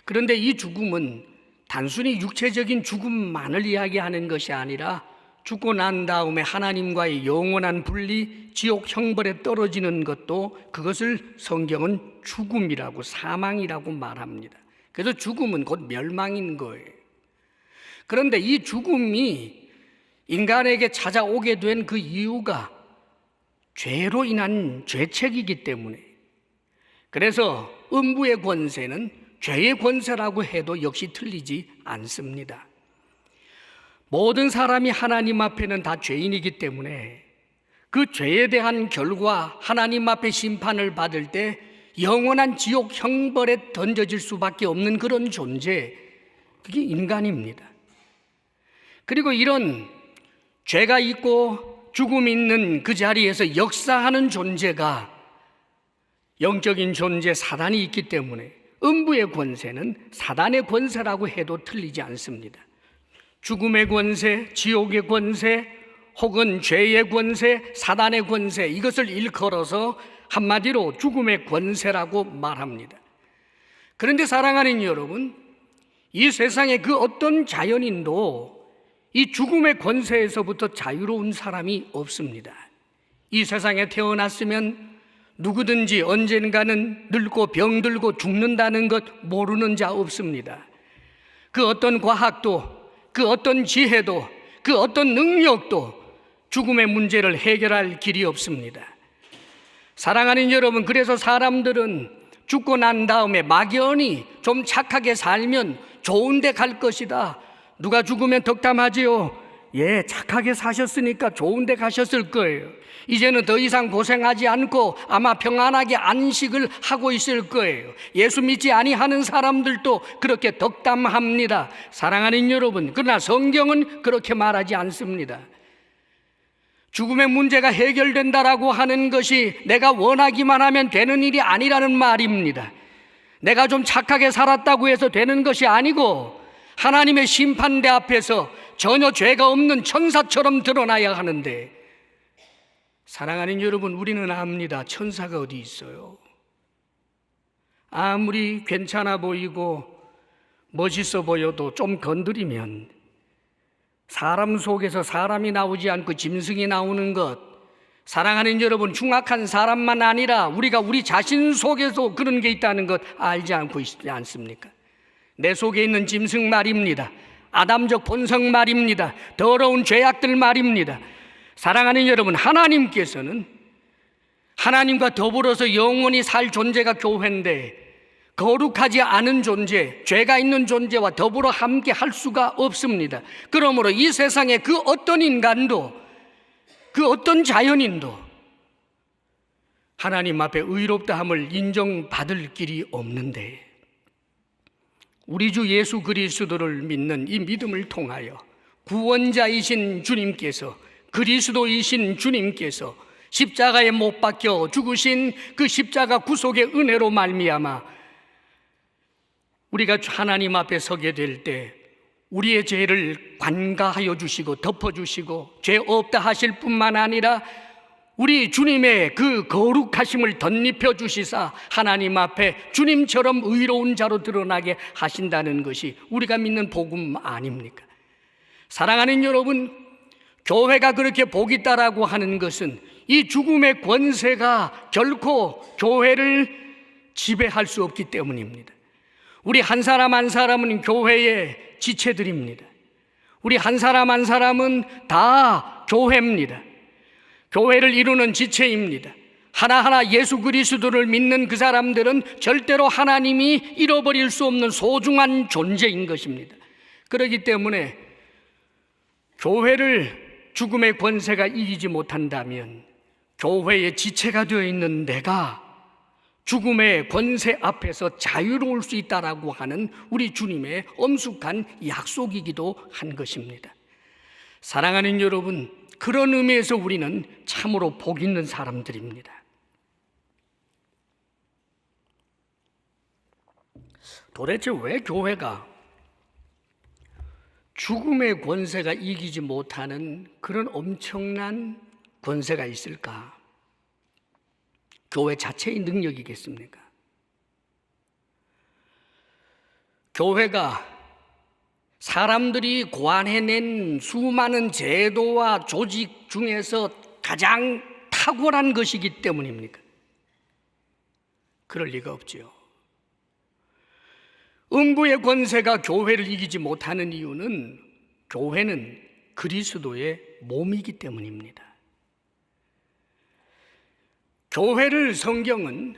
Speaker 5: 그런데 이 죽음은 단순히 육체적인 죽음만을 이야기하는 것이 아니라 죽고 난 다음에 하나님과의 영원한 분리, 지옥 형벌에 떨어지는 것도, 그것을 성경은 죽음이라고, 사망이라고 말합니다. 그래서 죽음은 곧 멸망인 거예요. 그런데 이 죽음이 인간에게 찾아오게 된 그 이유가 죄로 인한 죄책이기 때문에, 그래서 음부의 권세는 죄의 권세라고 해도 역시 틀리지 않습니다. 모든 사람이 하나님 앞에는 다 죄인이기 때문에 그 죄에 대한 결과, 하나님 앞에 심판을 받을 때 영원한 지옥 형벌에 던져질 수밖에 없는 그런 존재, 그게 인간입니다. 그리고 이런 죄가 있고 죽음이 있는 그 자리에서 역사하는 존재가 영적인 존재 사단이 있기 때문에, 음부의 권세는 사단의 권세라고 해도 틀리지 않습니다. 죽음의 권세, 지옥의 권세, 혹은 죄의 권세, 사단의 권세, 이것을 일컬어서 한마디로 죽음의 권세라고 말합니다. 그런데 사랑하는 여러분, 이 세상의 그 어떤 자연인도 이 죽음의 권세에서부터 자유로운 사람이 없습니다. 이 세상에 태어났으면 누구든지 언젠가는 늙고 병들고 죽는다는 것 모르는 자 없습니다. 그 어떤 과학도, 그 어떤 지혜도, 그 어떤 능력도 죽음의 문제를 해결할 길이 없습니다. 사랑하는 여러분, 그래서 사람들은 죽고 난 다음에 막연히 좀 착하게 살면 좋은 데 갈 것이다. 누가 죽으면 덕담하지요. 예, 착하게 사셨으니까 좋은 데 가셨을 거예요. 이제는 더 이상 고생하지 않고 아마 평안하게 안식을 하고 있을 거예요. 예수 믿지 아니하는 사람들도 그렇게 덕담합니다. 사랑하는 여러분, 그러나 성경은 그렇게 말하지 않습니다. 죽음의 문제가 해결된다라고 하는 것이 내가 원하기만 하면 되는 일이 아니라는 말입니다. 내가 좀 착하게 살았다고 해서 되는 것이 아니고 하나님의 심판대 앞에서 전혀 죄가 없는 천사처럼 드러나야 하는데, 사랑하는 여러분, 우리는 압니다. 천사가 어디 있어요? 아무리 괜찮아 보이고 멋있어 보여도 좀 건드리면 사람 속에서 사람이 나오지 않고 짐승이 나오는 것, 사랑하는 여러분, 흉악한 사람만 아니라 우리가 우리 자신 속에서 그런 게 있다는 것 알지 않고 있지 않습니까? 내 속에 있는 짐승 말입니다. 아담적 본성 말입니다. 더러운 죄악들 말입니다. 사랑하는 여러분, 하나님께서는 하나님과 더불어서 영원히 살 존재가 교회인데, 거룩하지 않은 존재, 죄가 있는 존재와 더불어 함께 할 수가 없습니다. 그러므로 이 세상에 그 어떤 인간도, 그 어떤 자연인도 하나님 앞에 의롭다함을 인정받을 길이 없는데, 우리 주 예수 그리스도를 믿는 이 믿음을 통하여 구원자이신 주님께서, 그리스도이신 주님께서 십자가에 못 박혀 죽으신 그 십자가 구속의 은혜로 말미암아 우리가 하나님 앞에 서게 될 때 우리의 죄를 관가하여 주시고 덮어주시고 죄 없다 하실 뿐만 아니라 우리 주님의 그 거룩하심을 덧입혀 주시사 하나님 앞에 주님처럼 의로운 자로 드러나게 하신다는 것이 우리가 믿는 복음 아닙니까? 사랑하는 여러분, 교회가 그렇게 복 있다라고 하는 것은 이 죽음의 권세가 결코 교회를 지배할 수 없기 때문입니다. 우리 한 사람 한 사람은 교회의 지체들입니다. 우리 한 사람 한 사람은 다 교회입니다. 교회를 이루는 지체입니다. 하나하나 예수 그리스도를 믿는 그 사람들은 절대로 하나님이 잃어버릴 수 없는 소중한 존재인 것입니다. 그렇기 때문에 교회를 죽음의 권세가 이기지 못한다면 교회의 지체가 되어 있는 내가 죽음의 권세 앞에서 자유로울 수 있다라고 하는 우리 주님의 엄숙한 약속이기도 한 것입니다. 사랑하는 여러분, 그런 의미에서 우리는 참으로 복 있는 사람들입니다. 도대체 왜 교회가 죽음의 권세가 이기지 못하는 그런 엄청난 권세가 있을까? 교회 자체의 능력이겠습니까? 교회가 사람들이 고안해낸 수많은 제도와 조직 중에서 가장 탁월한 것이기 때문입니까? 그럴 리가 없지요. 음부의 권세가 교회를 이기지 못하는 이유는 교회는 그리스도의 몸이기 때문입니다. 교회를 성경은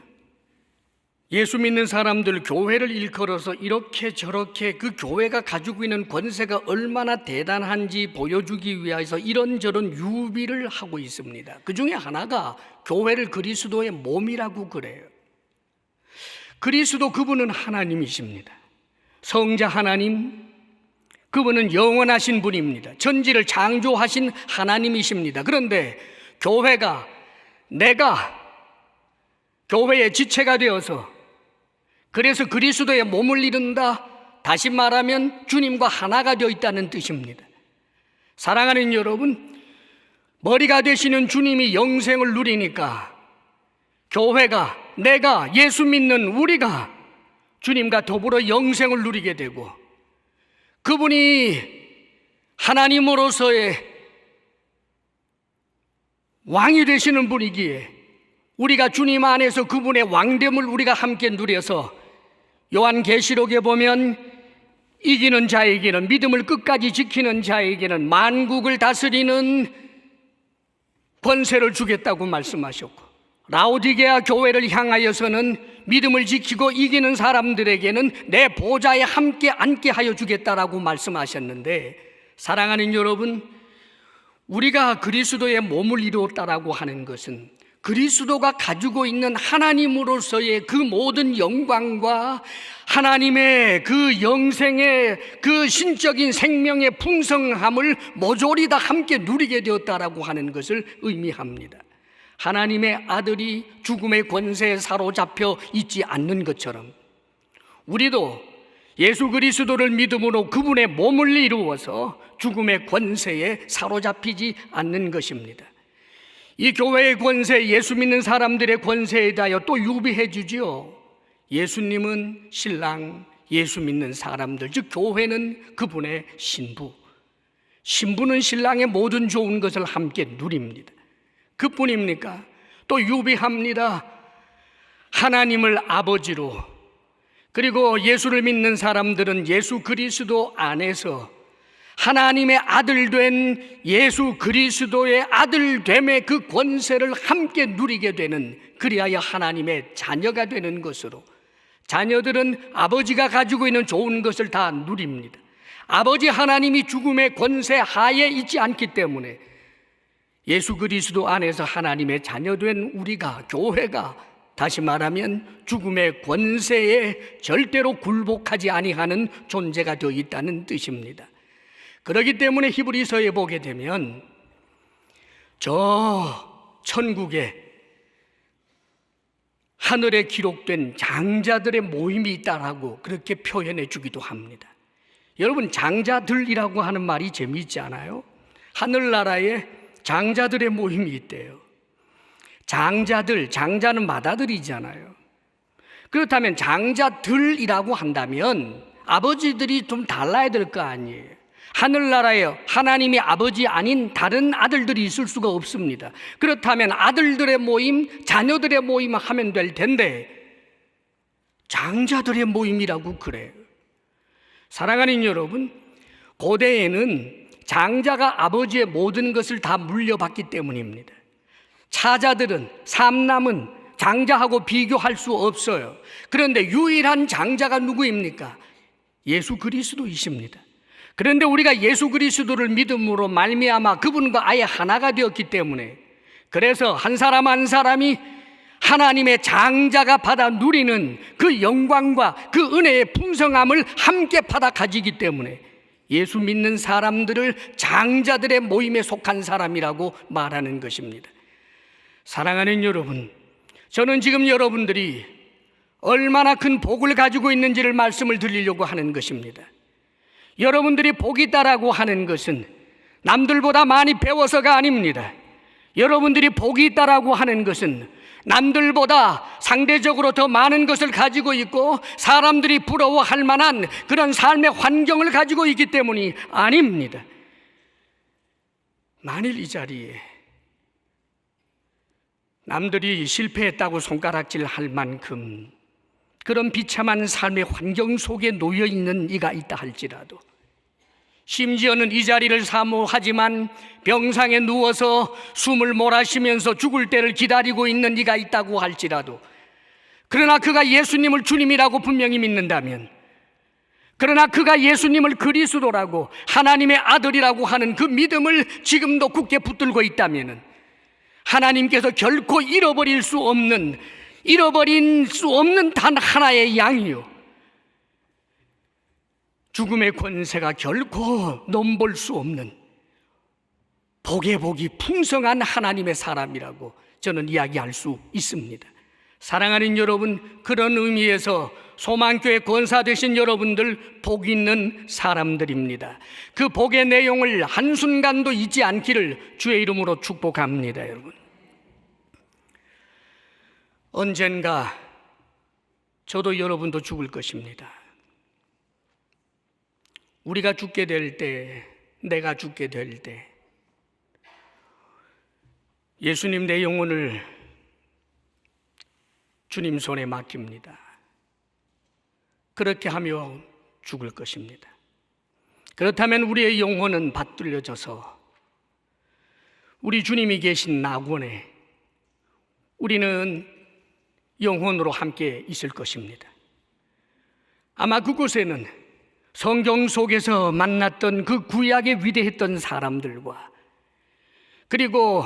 Speaker 5: 예수 믿는 사람들 교회를 일컬어서 이렇게 저렇게 그 교회가 가지고 있는 권세가 얼마나 대단한지 보여주기 위해서 이런저런 유비를 하고 있습니다. 그 중에 하나가 교회를 그리스도의 몸이라고 그래요. 그리스도 그분은 하나님이십니다. 성자 하나님, 그분은 영원하신 분입니다. 천지를 창조하신 하나님이십니다. 그런데 교회가 내가 교회의 지체가 되어서 그래서 그리스도의 몸을 이룬다. 다시 말하면 주님과 하나가 되어 있다는 뜻입니다. 사랑하는 여러분, 머리가 되시는 주님이 영생을 누리니까 교회가, 내가, 예수 믿는 우리가 주님과 더불어 영생을 누리게 되고, 그분이 하나님으로서의 왕이 되시는 분이기에 우리가 주님 안에서 그분의 왕됨을 우리가 함께 누려서 요한계시록에 보면 이기는 자에게는, 믿음을 끝까지 지키는 자에게는 만국을 다스리는 권세를 주겠다고 말씀하셨고, 라오디게아 교회를 향하여서는 믿음을 지키고 이기는 사람들에게는 내 보좌에 함께 앉게 하여 주겠다라고 말씀하셨는데, 사랑하는 여러분, 우리가 그리스도의 몸을 이루었다라고 하는 것은 그리스도가 가지고 있는 하나님으로서의 그 모든 영광과 하나님의 그 영생의 그 신적인 생명의 풍성함을 모조리 다 함께 누리게 되었다라고 하는 것을 의미합니다. 하나님의 아들이 죽음의 권세에 사로잡혀 있지 않는 것처럼 우리도 예수 그리스도를 믿음으로 그분의 몸을 이루어서 죽음의 권세에 사로잡히지 않는 것입니다. 이 교회의 권세, 예수 믿는 사람들의 권세에 대하여 또 유비해 주지요. 예수님은 신랑, 예수 믿는 사람들, 즉 교회는 그분의 신부, 신부는 신랑의 모든 좋은 것을 함께 누립니다. 그뿐입니까? 또 유비합니다. 하나님을 아버지로, 그리고 예수를 믿는 사람들은 예수 그리스도 안에서 하나님의 아들 된 예수 그리스도의 아들됨의 그 권세를 함께 누리게 되는, 그리하여 하나님의 자녀가 되는 것으로, 자녀들은 아버지가 가지고 있는 좋은 것을 다 누립니다. 아버지 하나님이 죽음의 권세 하에 있지 않기 때문에 예수 그리스도 안에서 하나님의 자녀된 우리가, 교회가, 다시 말하면 죽음의 권세에 절대로 굴복하지 아니하는 존재가 되어 있다는 뜻입니다. 그렇기 때문에 히브리서에 보게 되면 저 천국에 하늘에 기록된 장자들의 모임이 있다라고 그렇게 표현해 주기도 합니다. 여러분, 장자들이라고 하는 말이 재미있지 않아요? 하늘나라에 장자들의 모임이 있대요. 장자들, 장자는 맏아들이잖아요. 그렇다면 장자들이라고 한다면 아버지들이 좀 달라야 될 거 아니에요. 하늘나라에 하나님이 아버지 아닌 다른 아들들이 있을 수가 없습니다. 그렇다면 아들들의 모임, 자녀들의 모임 하면 될 텐데 장자들의 모임이라고 그래요. 사랑하는 여러분, 고대에는 장자가 아버지의 모든 것을 다 물려받기 때문입니다. 차자들은, 삼남은 장자하고 비교할 수 없어요. 그런데 유일한 장자가 누구입니까? 예수 그리스도이십니다. 그런데 우리가 예수 그리스도를 믿음으로 말미암아 그분과 아예 하나가 되었기 때문에, 그래서 한 사람 한 사람이 하나님의 장자가 받아 누리는 그 영광과 그 은혜의 풍성함을 함께 받아 가지기 때문에 예수 믿는 사람들을 장자들의 모임에 속한 사람이라고 말하는 것입니다. 사랑하는 여러분, 저는 지금 여러분들이 얼마나 큰 복을 가지고 있는지를 말씀을 드리려고 하는 것입니다. 여러분들이 복이 있다라고 하는 것은 남들보다 많이 배워서가 아닙니다. 여러분들이 복이 있다라고 하는 것은 남들보다 상대적으로 더 많은 것을 가지고 있고 사람들이 부러워할 만한 그런 삶의 환경을 가지고 있기 때문이 아닙니다. 만일 이 자리에 남들이 실패했다고 손가락질 할 만큼 그런 비참한 삶의 환경 속에 놓여 있는 이가 있다 할지라도, 심지어는 이 자리를 사모하지만 병상에 누워서 숨을 몰아쉬면서 죽을 때를 기다리고 있는 이가 있다고 할지라도, 그러나 그가 예수님을 주님이라고 분명히 믿는다면, 그러나 그가 예수님을 그리스도라고 하나님의 아들이라고 하는 그 믿음을 지금도 굳게 붙들고 있다면 하나님께서 결코 잃어버릴 수 없는 단 하나의 양이요, 죽음의 권세가 결코 넘볼 수 없는 복의 복이 풍성한 하나님의 사람이라고 저는 이야기할 수 있습니다. 사랑하는 여러분, 그런 의미에서 소망교회 권사 되신 여러분들 복 있는 사람들입니다. 그 복의 내용을 한순간도 잊지 않기를 주의 이름으로 축복합니다. 여러분, 언젠가 저도 여러분도 죽을 것입니다. 우리가 죽게 될 때, 내가 죽게 될 때, 예수님 내 영혼을 주님 손에 맡깁니다. 그렇게 하며 죽을 것입니다. 그렇다면 우리의 영혼은 받들려져서 우리 주님이 계신 낙원에 우리는 영혼으로 함께 있을 것입니다. 아마 그곳에는 성경 속에서 만났던 그 구약의 위대했던 사람들과, 그리고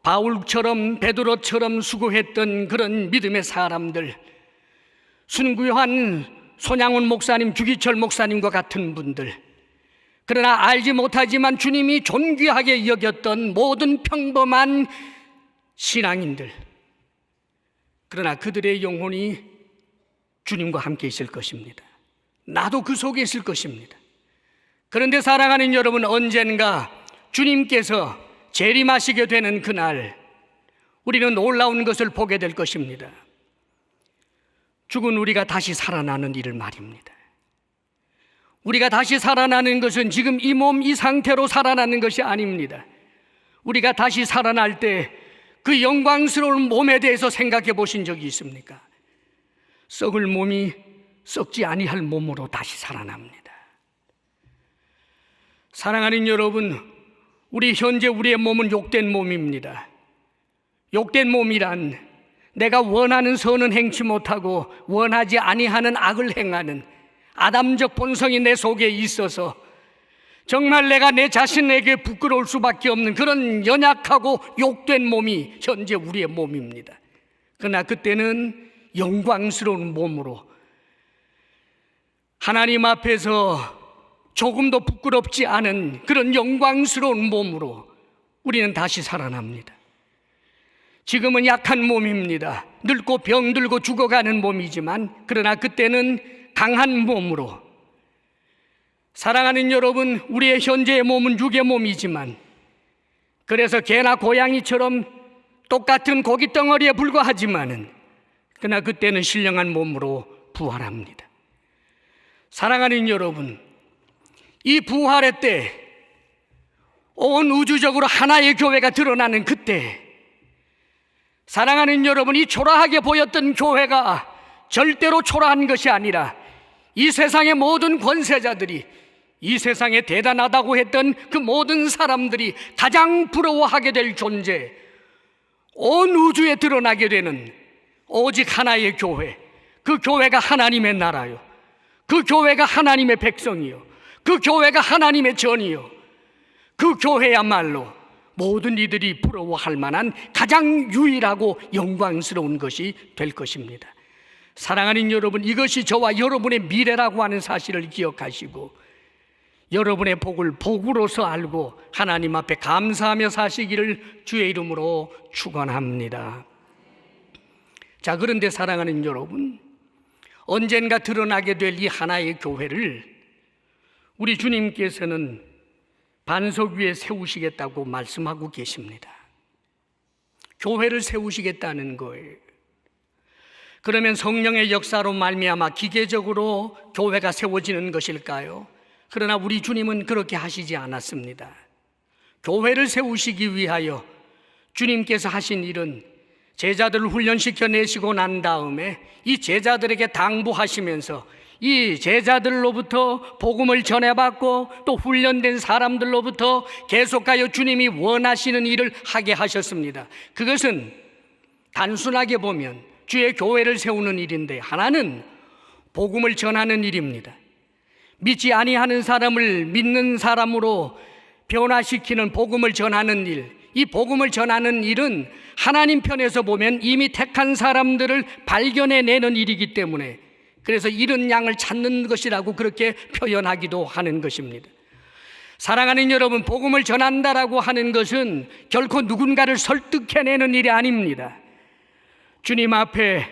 Speaker 5: 바울처럼 베드로처럼 수고했던 그런 믿음의 사람들, 순구한 손양훈 목사님, 주기철 목사님과 같은 분들, 그러나 알지 못하지만 주님이 존귀하게 여겼던 모든 평범한 신앙인들, 그러나 그들의 영혼이 주님과 함께 있을 것입니다. 나도 그 속에 있을 것입니다. 그런데 사랑하는 여러분, 언젠가 주님께서 재림하시게 되는 그날 우리는 놀라운 것을 보게 될 것입니다. 죽은 우리가 다시 살아나는 일을 말입니다. 우리가 다시 살아나는 것은 지금 이 몸, 이 상태로 살아나는 것이 아닙니다. 우리가 다시 살아날 때 그 영광스러운 몸에 대해서 생각해 보신 적이 있습니까? 썩을 몸이 썩지 아니할 몸으로 다시 살아납니다. 사랑하는 여러분, 우리 현재 우리의 몸은 욕된 몸입니다. 욕된 몸이란 내가 원하는 선은 행치 못하고 원하지 아니하는 악을 행하는 아담적 본성이 내 속에 있어서 정말 내가 내 자신에게 부끄러울 수밖에 없는 그런 연약하고 욕된 몸이 현재 우리의 몸입니다. 그러나 그때는 영광스러운 몸으로 하나님 앞에서 조금도 부끄럽지 않은 그런 영광스러운 몸으로 우리는 다시 살아납니다. 지금은 약한 몸입니다. 늙고 병들고 죽어가는 몸이지만, 그러나 그때는 강한 몸으로, 사랑하는 여러분, 우리의 현재의 몸은 육의 몸이지만, 그래서 개나 고양이처럼 똑같은 고깃덩어리에 불과하지만은, 그러나 그때는 신령한 몸으로 부활합니다. 사랑하는 여러분, 이 부활의 때 온 우주적으로 하나의 교회가 드러나는 그때, 사랑하는 여러분, 이 초라하게 보였던 교회가 절대로 초라한 것이 아니라 이 세상의 모든 권세자들이, 이 세상에 대단하다고 했던 그 모든 사람들이 가장 부러워하게 될 존재, 온 우주에 드러나게 되는 오직 하나의 교회, 그 교회가 하나님의 나라요, 그 교회가 하나님의 백성이요, 그 교회가 하나님의 전이요, 그 교회야말로 모든 이들이 부러워할 만한 가장 유일하고 영광스러운 것이 될 것입니다. 사랑하는 여러분, 이것이 저와 여러분의 미래라고 하는 사실을 기억하시고 여러분의 복을 복으로서 알고 하나님 앞에 감사하며 사시기를 주의 이름으로 축원합니다. 자, 그런데 사랑하는 여러분, 언젠가 드러나게 될 이 하나의 교회를 우리 주님께서는 반석 위에 세우시겠다고 말씀하고 계십니다. 교회를 세우시겠다는 거예요. 그러면 성령의 역사로 말미암아 기계적으로 교회가 세워지는 것일까요? 그러나 우리 주님은 그렇게 하시지 않았습니다. 교회를 세우시기 위하여 주님께서 하신 일은 제자들을 훈련시켜 내시고 난 다음에 이 제자들에게 당부하시면서 이 제자들로부터 복음을 전해받고 또 훈련된 사람들로부터 계속하여 주님이 원하시는 일을 하게 하셨습니다. 그것은 단순하게 보면 주의 교회를 세우는 일인데, 하나는 복음을 전하는 일입니다. 믿지 아니하는 사람을 믿는 사람으로 변화시키는 복음을 전하는 일, 이 복음을 전하는 일은 하나님 편에서 보면 이미 택한 사람들을 발견해내는 일이기 때문에, 그래서 잃은 양을 찾는 것이라고 그렇게 표현하기도 하는 것입니다. 사랑하는 여러분, 복음을 전한다라고 하는 것은 결코 누군가를 설득해내는 일이 아닙니다. 주님 앞에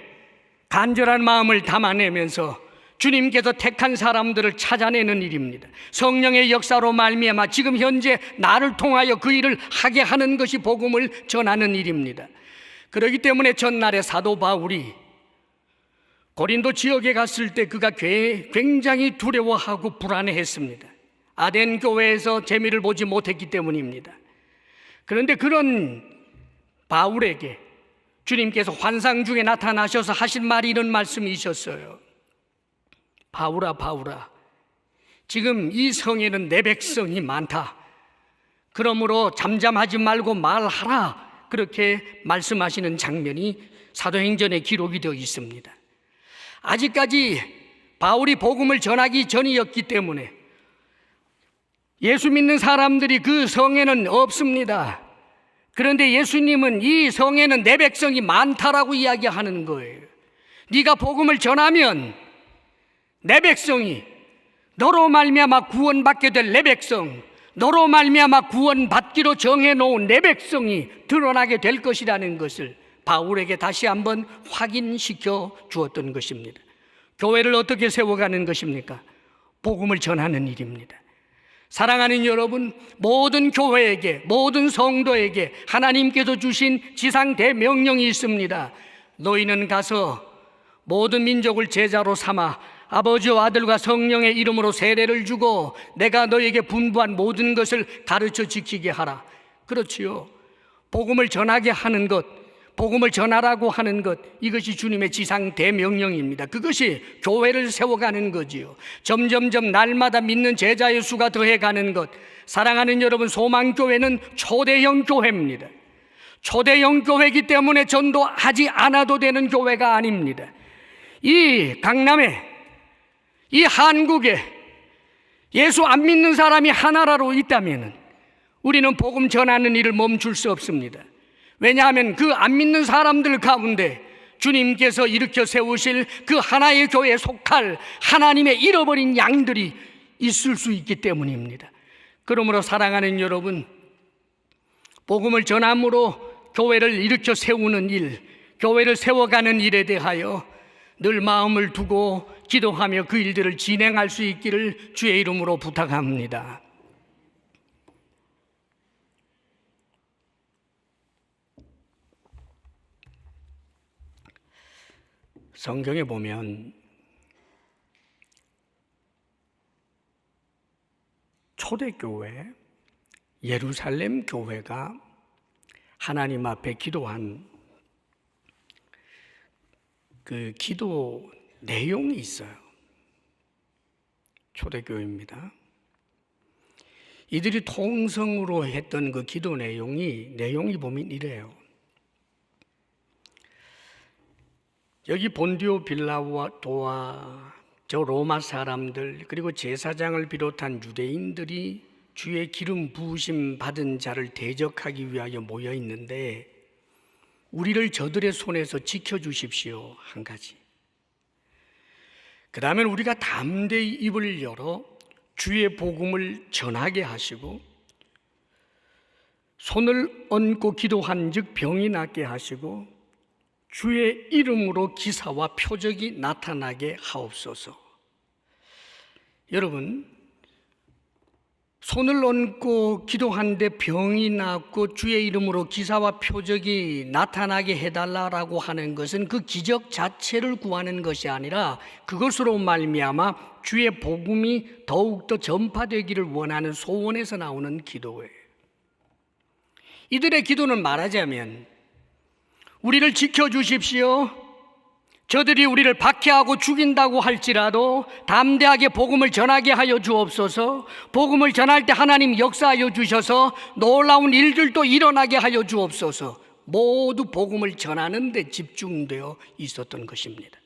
Speaker 5: 간절한 마음을 담아내면서 주님께서 택한 사람들을 찾아내는 일입니다. 성령의 역사로 말미암아 지금 현재 나를 통하여 그 일을 하게 하는 것이 복음을 전하는 일입니다. 그렇기 때문에 전날에 사도 바울이 고린도 지역에 갔을 때 그가 굉장히 두려워하고 불안해했습니다. 아덴 교회에서 재미를 보지 못했기 때문입니다. 그런데 그런 바울에게 주님께서 환상 중에 나타나셔서 하신 말이 이런 말씀이셨어요. 바울아, 바울아, 지금 이 성에는 내 백성이 많다. 그러므로 잠잠하지 말고 말하라. 그렇게 말씀하시는 장면이 사도행전에 기록이 되어 있습니다. 아직까지 바울이 복음을 전하기 전이었기 때문에 예수 믿는 사람들이 그 성에는 없습니다. 그런데 예수님은 이 성에는 내 백성이 많다라고 이야기하는 거예요. 네가 복음을 전하면 내 백성이, 너로 말미암아 구원받게 될 내 백성, 너로 말미암아 구원받기로 정해놓은 내 백성이 드러나게 될 것이라는 것을 바울에게 다시 한번 확인시켜 주었던 것입니다. 교회를 어떻게 세워가는 것입니까? 복음을 전하는 일입니다. 사랑하는 여러분, 모든 교회에게, 모든 성도에게 하나님께서 주신 지상 대명령이 있습니다. 너희는 가서 모든 민족을 제자로 삼아 아버지와 아들과 성령의 이름으로 세례를 주고 내가 너희에게 분부한 모든 것을 가르쳐 지키게 하라. 그렇지요. 복음을 전하게 하는 것, 복음을 전하라고 하는 것, 이것이 주님의 지상 대명령입니다. 그것이 교회를 세워가는 거지요. 점점점 날마다 믿는 제자의 수가 더해가는 것. 사랑하는 여러분, 소망교회는 초대형 교회입니다. 초대형 교회이기 때문에 전도하지 않아도 되는 교회가 아닙니다. 이 강남에, 이 한국에 예수 안 믿는 사람이 하나라도 있다면 우리는 복음 전하는 일을 멈출 수 없습니다. 왜냐하면 그 안 믿는 사람들 가운데 주님께서 일으켜 세우실 그 하나의 교회에 속할 하나님의 잃어버린 양들이 있을 수 있기 때문입니다. 그러므로 사랑하는 여러분, 복음을 전함으로 교회를 일으켜 세우는 일, 교회를 세워가는 일에 대하여 늘 마음을 두고 기도하며 그 일들을 진행할 수 있기를 주의 이름으로 부탁합니다. 성경에 보면 초대교회, 예루살렘 교회가 하나님 앞에 기도한 그 기도 내용이 있어요. 초대교회입니다. 이들이 통성으로 했던 그 기도 내용이 보면 이래요. 여기 본디오 빌라도와 저 로마 사람들, 그리고 제사장을 비롯한 유대인들이 주의 기름 부으심 받은 자를 대적하기 위하여 모여 있는데 우리를 저들의 손에서 지켜주십시오. 한 가지. 그 다음에 우리가 담대히 입을 열어 주의 복음을 전하게 하시고 손을 얹고 기도한 즉 병이 낫게 하시고 주의 이름으로 기사와 표적이 나타나게 하옵소서. 여러분, 손을 얹고 기도하는데 병이 낫고 주의 이름으로 기사와 표적이 나타나게 해달라고 하는 것은 그 기적 자체를 구하는 것이 아니라 그것으로 말미암아 주의 복음이 더욱더 전파되기를 원하는 소원에서 나오는 기도예요. 이들의 기도는 말하자면 우리를 지켜주십시오. 저들이 우리를 박해하고 죽인다고 할지라도 담대하게 복음을 전하게 하여 주옵소서. 복음을 전할 때 하나님 역사하여 주셔서 놀라운 일들도 일어나게 하여 주옵소서. 모두 복음을 전하는 데 집중되어 있었던 것입니다.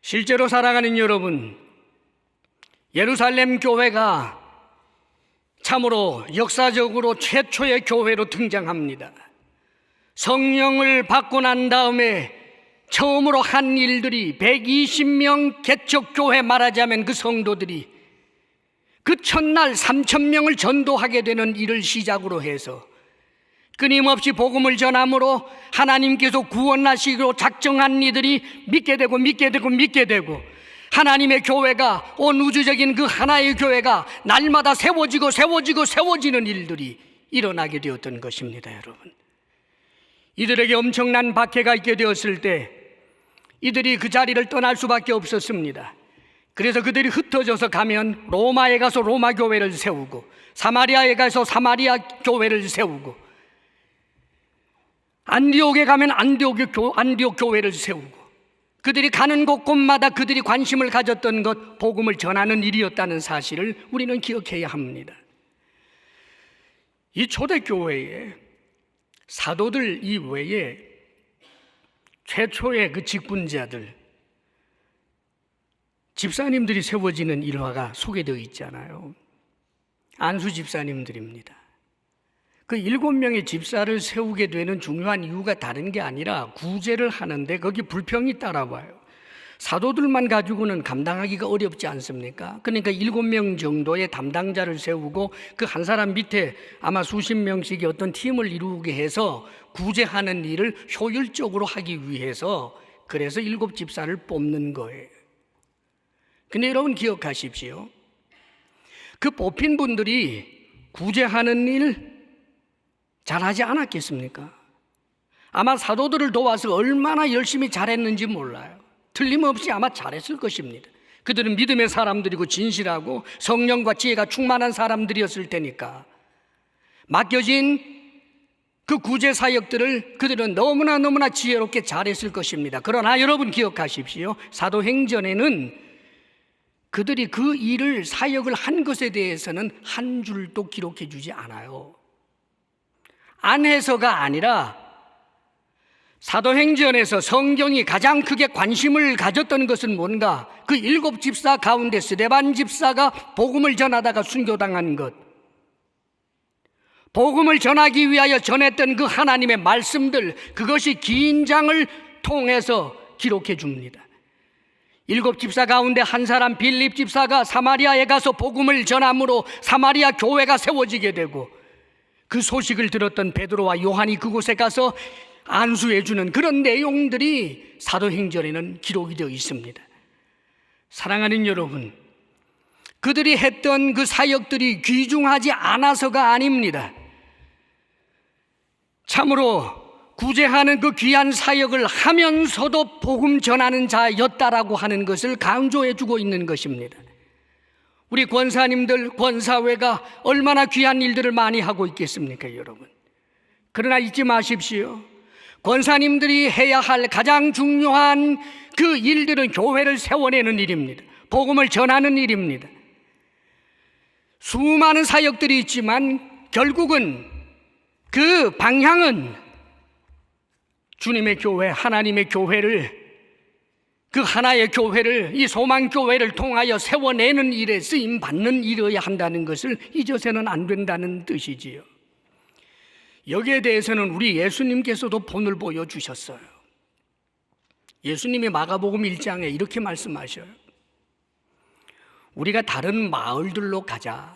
Speaker 5: 실제로 사랑하는 여러분, 예루살렘 교회가 참으로 역사적으로 최초의 교회로 등장합니다. 성령을 받고 난 다음에 처음으로 한 일들이 120명 개척교회, 말하자면 그 성도들이 그 첫날 3,000명을 전도하게 되는 일을 시작으로 해서 끊임없이 복음을 전함으로 하나님께서 구원하시기로 작정한 이들이 믿게 되고 하나님의 교회가, 온 우주적인 그 하나의 교회가 날마다 세워지는 일들이 일어나게 되었던 것입니다. 여러분, 이들에게 엄청난 박해가 있게 되었을 때 이들이 그 자리를 떠날 수밖에 없었습니다. 그래서 그들이 흩어져서 가면 로마에 가서 로마 교회를 세우고, 사마리아에 가서 사마리아 교회를 세우고, 안디옥에 가면 안디옥 교회를 세우고, 그들이 가는 곳곳마다 그들이 관심을 가졌던 것, 복음을 전하는 일이었다는 사실을 우리는 기억해야 합니다. 이 초대교회에 사도들 이외에 최초의 그 직분자들, 집사님들이 세워지는 일화가 소개되어 있잖아요. 안수 집사님들입니다. 그 7명의 집사를 세우게 되는 중요한 이유가 다른 게 아니라 구제를 하는데 거기 불평이 따라와요. 사도들만 가지고는 감당하기가 어렵지 않습니까? 그러니까 7명 정도의 담당자를 세우고 그 한 사람 밑에 아마 수십 명씩의 어떤 팀을 이루게 해서 구제하는 일을 효율적으로 하기 위해서, 그래서 7 집사를 뽑는 거예요. 근데 여러분 기억하십시오. 그 뽑힌 분들이 구제하는 일 잘하지 않았겠습니까? 아마 사도들을 도와서 얼마나 열심히 잘했는지 몰라요. 틀림없이 아마 잘했을 것입니다. 그들은 믿음의 사람들이고 진실하고 성령과 지혜가 충만한 사람들이었을 테니까 맡겨진 그 구제 사역들을 그들은 너무나 지혜롭게 잘했을 것입니다. 그러나 여러분 기억하십시오. 사도행전에는 그들이 그 일을, 사역을 한 것에 대해서는 한 줄도 기록해 주지 않아요. 안 해서가 아니라 사도행전에서 성경이 가장 크게 관심을 가졌던 것은 뭔가, 그 7 집사 가운데 스데반 집사가 복음을 전하다가 순교당한 것, 복음을 전하기 위하여 전했던 그 하나님의 말씀들, 그것이 긴 장을 통해서 기록해 줍니다. 7 집사 가운데 한 사람 빌립 집사가 사마리아에 가서 복음을 전함으로 사마리아 교회가 세워지게 되고, 그 소식을 들었던 베드로와 요한이 그곳에 가서 안수해 주는 그런 내용들이 사도행전에는 기록이 되어 있습니다. 사랑하는 여러분, 그들이 했던 그 사역들이 귀중하지 않아서가 아닙니다. 참으로 구제하는 그 귀한 사역을 하면서도 복음 전하는 자였다라고 하는 것을 강조해 주고 있는 것입니다. 우리 권사님들, 권사회가 얼마나 귀한 일들을 많이 하고 있겠습니까, 여러분? 그러나 잊지 마십시오. 권사님들이 해야 할 가장 중요한 그 일들은 교회를 세워내는 일입니다. 복음을 전하는 일입니다. 수많은 사역들이 있지만 결국은 그 방향은 주님의 교회, 하나님의 교회를, 그 하나의 교회를, 이 소망교회를 통하여 세워내는 일에 쓰임받는 일이어야 한다는 것을 잊어서는 안 된다는 뜻이지요. 여기에 대해서는 우리 예수님께서도 본을 보여주셨어요. 예수님이 마가복음 1장에 이렇게 말씀하셔요. 우리가 다른 마을들로 가자.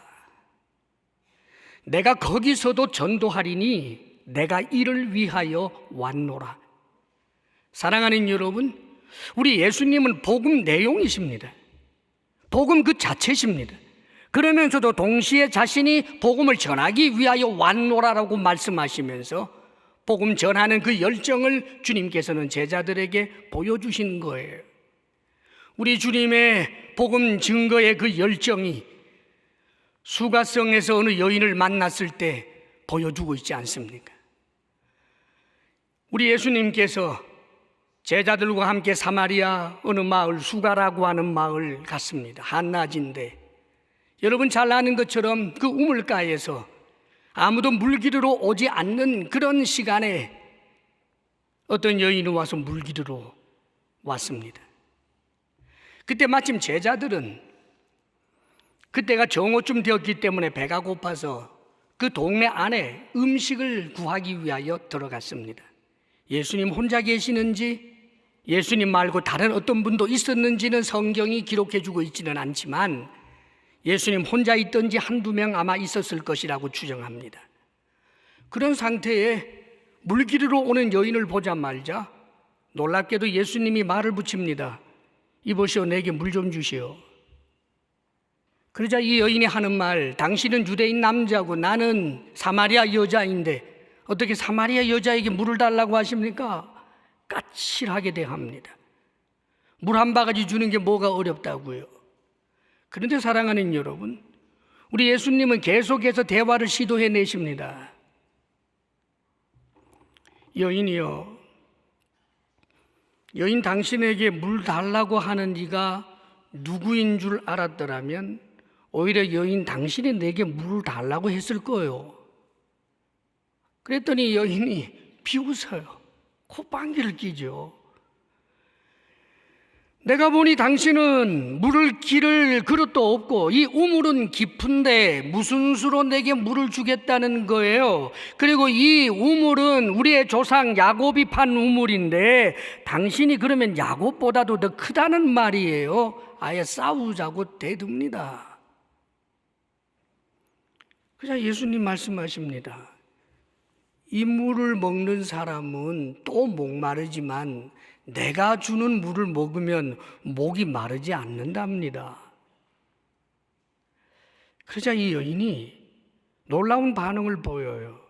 Speaker 5: 내가 거기서도 전도하리니 내가 이를 위하여 왔노라. 사랑하는 여러분, 우리 예수님은 복음 내용이십니다. 복음 그 자체십니다. 그러면서도 동시에 자신이 복음을 전하기 위하여 왔노라라고 말씀하시면서 복음 전하는 그 열정을 주님께서는 제자들에게 보여주신 거예요. 우리 주님의 복음 증거의 그 열정이 수가성에서 어느 여인을 만났을 때 보여주고 있지 않습니까? 우리 예수님께서 제자들과 함께 사마리아 어느 마을, 수가라고 하는 마을 갔습니다. 한낮인데 여러분 잘 아는 것처럼 그 우물가에서 아무도 물기르러 오지 않는 그런 시간에 어떤 여인이 와서 물기르러 왔습니다. 그때 마침 제자들은 그때가 정오쯤 되었기 때문에 배가 고파서 그 동네 안에 음식을 구하기 위하여 들어갔습니다. 예수님 혼자 계시는지 예수님 말고 다른 어떤 분도 있었는지는 성경이 기록해 주고 있지는 않지만 예수님 혼자 있던지 한두 명 아마 있었을 것이라고 추정합니다. 그런 상태에 물기르러 오는 여인을 보자마자 놀랍게도 예수님이 말을 붙입니다. 이보시오, 내게 물 좀 주시오. 그러자 이 여인이 하는 말, 당신은 유대인 남자고 나는 사마리아 여자인데 어떻게 사마리아 여자에게 물을 달라고 하십니까? 까칠하게 대합니다. 물 한 바가지 주는 게 뭐가 어렵다고요. 그런데 사랑하는 여러분, 우리 예수님은 계속해서 대화를 시도해 내십니다. 여인이요, 여인 당신에게 물 달라고 하는 네가 누구인 줄 알았더라면 오히려 여인 당신이 내게 물을 달라고 했을 거예요. 그랬더니 여인이 비웃어요. 콧방귀를 끼죠. 내가 보니 당신은 물을 기를 그릇도 없고 이 우물은 깊은데 무슨 수로 내게 물을 주겠다는 거예요. 그리고 이 우물은 우리의 조상 야곱이 판 우물인데 당신이 그러면 야곱보다도 더 크다는 말이에요. 아예 싸우자고 대듭니다. 그래서 예수님 말씀하십니다. 이 물을 먹는 사람은 또 목마르지만 내가 주는 물을 먹으면 목이 마르지 않는답니다. 그러자 이 여인이 놀라운 반응을 보여요.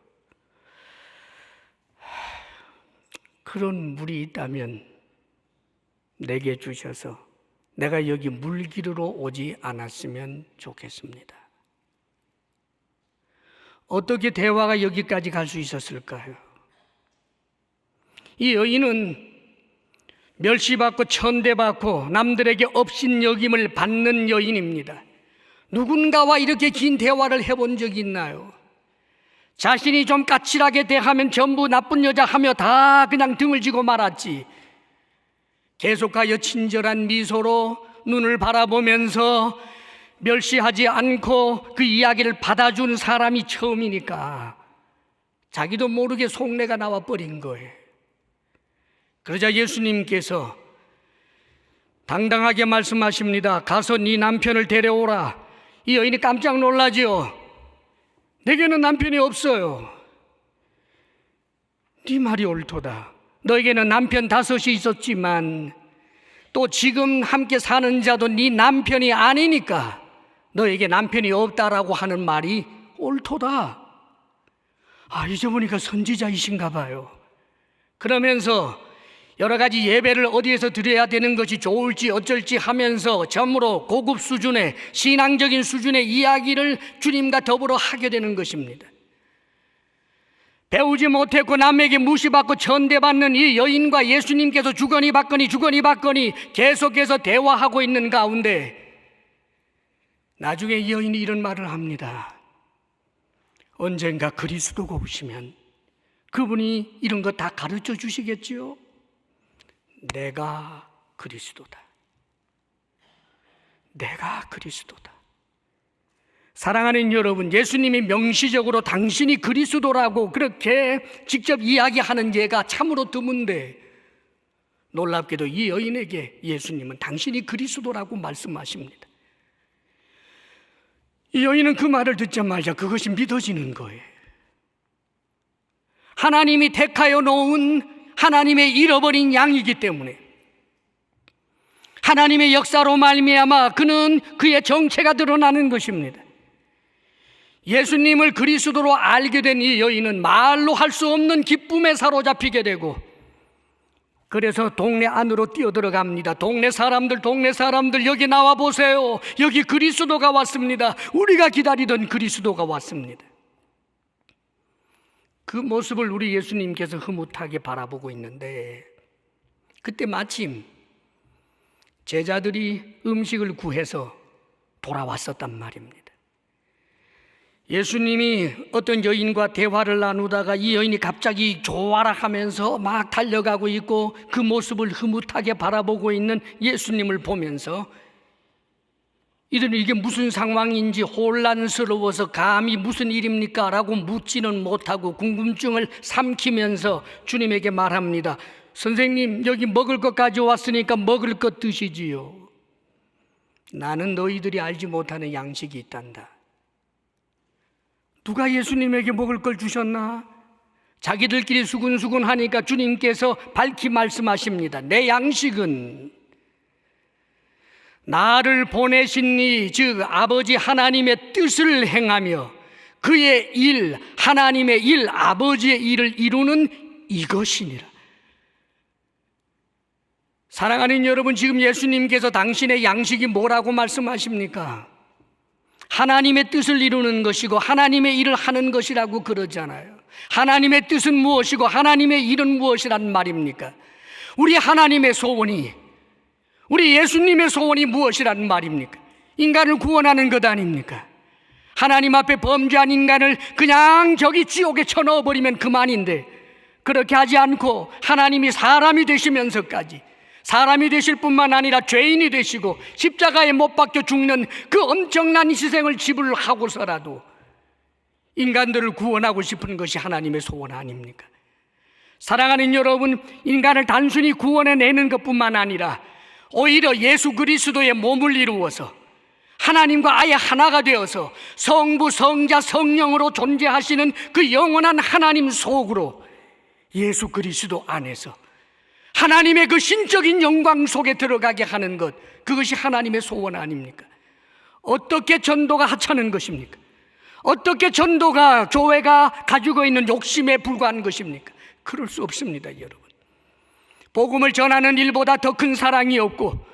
Speaker 5: 그런 물이 있다면 내게 주셔서 내가 여기 물 기르러 오지 않았으면 좋겠습니다. 어떻게 대화가 여기까지 갈 수 있었을까요? 이 여인은 멸시받고 천대받고 남들에게 업신여김을 받는 여인입니다. 누군가와 이렇게 긴 대화를 해본 적이 있나요? 자신이 좀 까칠하게 대하면 전부 나쁜 여자 하며 다 그냥 등을 지고 말았지. 계속하여 친절한 미소로 눈을 바라보면서 멸시하지 않고 그 이야기를 받아준 사람이 처음이니까 자기도 모르게 속내가 나와 버린 거예요. 그러자 예수님께서 당당하게 말씀하십니다. 가서 네 남편을 데려오라. 이 여인이 깜짝 놀라지요. 내게는 남편이 없어요. 네 말이 옳도다. 너에게는 남편 5이 있었지만 또 지금 함께 사는 자도 네 남편이 아니니까 너에게 남편이 없다라고 하는 말이 옳도다. 이제 보니까 선지자이신가 봐요. 그러면서 여러 가지 예배를 어디에서 드려야 되는 것이 좋을지 어쩔지 하면서 전무로 고급 수준의 신앙적인 수준의 이야기를 주님과 더불어 하게 되는 것입니다. 배우지 못했고 남에게 무시받고 천대받는 이 여인과 예수님께서 주거니 받거니 계속해서 대화하고 있는 가운데 나중에 이 여인이 이런 말을 합니다. 언젠가 그리스도가 오시면 그분이 이런 거 다 가르쳐 주시겠지요? 내가 그리스도다. 내가 그리스도다. 사랑하는 여러분, 예수님이 명시적으로 당신이 그리스도라고 그렇게 직접 이야기하는 예가 참으로 드문데 놀랍게도 이 여인에게 예수님은 당신이 그리스도라고 말씀하십니다. 이 여인은 그 말을 듣자마자 그것이 믿어지는 거예요. 하나님이 택하여 놓은 하나님의 잃어버린 양이기 때문에 하나님의 역사로 말미암아 그는 그의 정체가 드러나는 것입니다. 예수님을 그리스도로 알게 된 이 여인은 말로 할 수 없는 기쁨에 사로잡히게 되고 그래서 동네 안으로 뛰어들어갑니다. 동네 사람들 여기 나와 보세요. 여기 그리스도가 왔습니다. 우리가 기다리던 그리스도가 왔습니다. 그 모습을 우리 예수님께서 흐뭇하게 바라보고 있는데 그때 마침 제자들이 음식을 구해서 돌아왔었단 말입니다. 예수님이 어떤 여인과 대화를 나누다가 이 여인이 갑자기 좋아라 하면서 막 달려가고 있고 그 모습을 흐뭇하게 바라보고 있는 예수님을 보면서 이들은 이게 무슨 상황인지 혼란스러워서 감히 무슨 일입니까? 라고 묻지는 못하고 궁금증을 삼키면서 주님에게 말합니다. 선생님, 여기 먹을 것 가져왔으니까 먹을 것 드시지요. 나는 너희들이 알지 못하는 양식이 있단다. 누가 예수님에게 먹을 걸 주셨나? 자기들끼리 수군수군 하니까 주님께서 밝히 말씀하십니다. 내 양식은 나를 보내신 이 즉 아버지 하나님의 뜻을 행하며 그의 일, 하나님의 일, 아버지의 일을 이루는 이것이니라. 사랑하는 여러분, 지금 예수님께서 당신의 양식이 뭐라고 말씀하십니까? 하나님의 뜻을 이루는 것이고 하나님의 일을 하는 것이라고 그러잖아요. 하나님의 뜻은 무엇이고 하나님의 일은 무엇이란 말입니까? 우리 하나님의 소원이, 우리 예수님의 소원이 무엇이란 말입니까? 인간을 구원하는 것 아닙니까? 하나님 앞에 범죄한 인간을 그냥 저기 지옥에 쳐넣어버리면 그만인데, 그렇게 하지 않고 하나님이 사람이 되시면서까지, 사람이 되실 뿐만 아니라 죄인이 되시고 십자가에 못 박혀 죽는 그 엄청난 희생을 지불하고서라도 인간들을 구원하고 싶은 것이 하나님의 소원 아닙니까? 사랑하는 여러분, 인간을 단순히 구원해내는 것뿐만 아니라 오히려 예수 그리스도의 몸을 이루어서 하나님과 아예 하나가 되어서 성부, 성자, 성령으로 존재하시는 그 영원한 하나님 속으로 예수 그리스도 안에서 하나님의 그 신적인 영광 속에 들어가게 하는 것, 그것이 하나님의 소원 아닙니까? 어떻게 전도가 하찮은 것입니까? 어떻게 전도가, 교회가 가지고 있는 욕심에 불과한 것입니까? 그럴 수 없습니다, 여러분. 복음을 전하는 일보다 더 큰 사랑이 없고,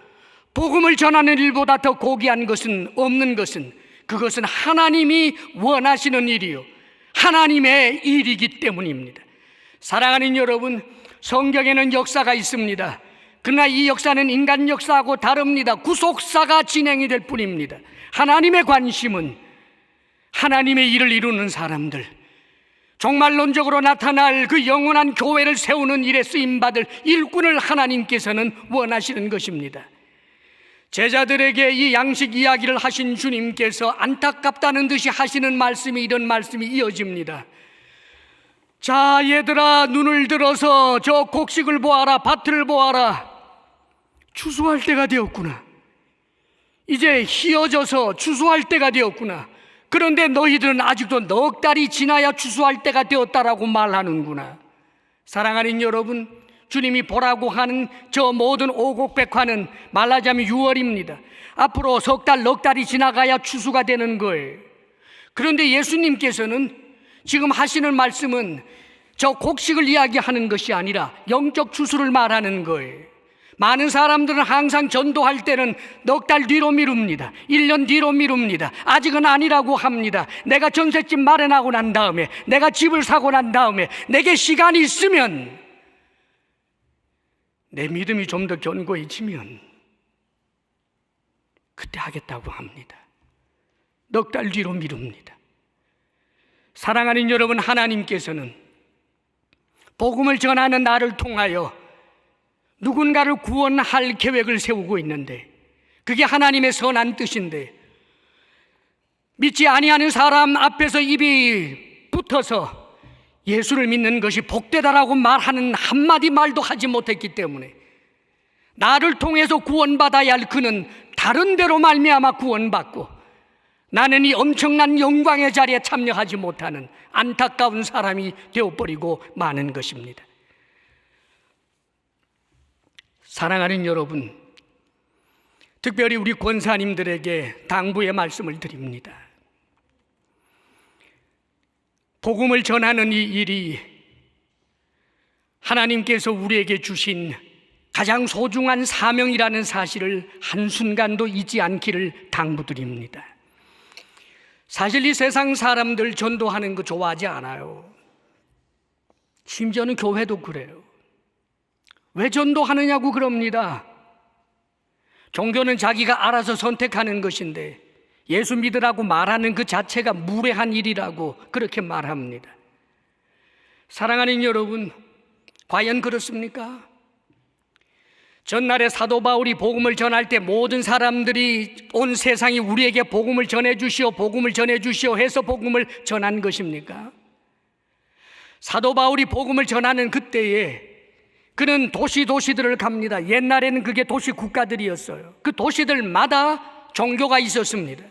Speaker 5: 복음을 전하는 일보다 더 고귀한 것은 없는 것은, 그것은 하나님이 원하시는 일이요, 하나님의 일이기 때문입니다. 사랑하는 여러분, 성경에는 역사가 있습니다. 그러나 이 역사는 인간 역사하고 다릅니다. 구속사가 진행이 될 뿐입니다. 하나님의 관심은 하나님의 일을 이루는 사람들, 종말론적으로 나타날 그 영원한 교회를 세우는 일에 쓰임받을 일꾼을 하나님께서는 원하시는 것입니다. 제자들에게 이 양식 이야기를 하신 주님께서 안타깝다는 듯이 하시는 말씀이, 이런 말씀이 이어집니다. 자, 얘들아, 눈을 들어서 저 곡식을 보아라, 밭을 보아라. 추수할 때가 되었구나. 이제 희어져서 추수할 때가 되었구나. 그런데 너희들은 아직도 넉 달이 지나야 추수할 때가 되었다라고 말하는구나. 사랑하는 여러분, 주님이 보라고 하는 저 모든 오곡백화는 말하자면 6월입니다. 앞으로 석 달, 넉 달이 지나가야 추수가 되는 거예요. 그런데 예수님께서는 지금 하시는 말씀은 저 곡식을 이야기하는 것이 아니라 영적 추수를 말하는 거예요. 많은 사람들은 항상 전도할 때는 넉 달 뒤로 미룹니다. 1년 뒤로 미룹니다. 아직은 아니라고 합니다. 내가 전셋집 마련하고 난 다음에, 내가 집을 사고 난 다음에, 내게 시간이 있으면, 내 믿음이 좀 더 견고해지면 그때 하겠다고 합니다. 넉 달 뒤로 미룹니다. 사랑하는 여러분, 하나님께서는 복음을 전하는 나를 통하여 누군가를 구원할 계획을 세우고 있는데, 그게 하나님의 선한 뜻인데, 믿지 아니하는 사람 앞에서 입이 붙어서 예수를 믿는 것이 복되다라고 말하는 한마디 말도 하지 못했기 때문에, 나를 통해서 구원받아야 할 그는 다른 데로 말미암아 구원받고 나는 이 엄청난 영광의 자리에 참여하지 못하는 안타까운 사람이 되어버리고 마는 것입니다. 사랑하는 여러분, 특별히 우리 권사님들에게 당부의 말씀을 드립니다. 복음을 전하는 이 일이 하나님께서 우리에게 주신 가장 소중한 사명이라는 사실을 한순간도 잊지 않기를 당부드립니다. 사실 이 세상 사람들 전도하는 거 좋아하지 않아요. 심지어는 교회도 그래요. 왜 전도하느냐고 그럽니다. 종교는 자기가 알아서 선택하는 것인데 예수 믿으라고 말하는 그 자체가 무례한 일이라고 그렇게 말합니다. 사랑하는 여러분, 과연 그렇습니까? 전날에 사도 바울이 복음을 전할 때 모든 사람들이, 온 세상이 우리에게 복음을 전해주시오, 복음을 전해주시오 해서 복음을 전한 것입니까? 사도 바울이 복음을 전하는 그때에 그는 도시들을 갑니다. 옛날에는 그게 도시 국가들이었어요. 그 도시들마다 종교가 있었습니다.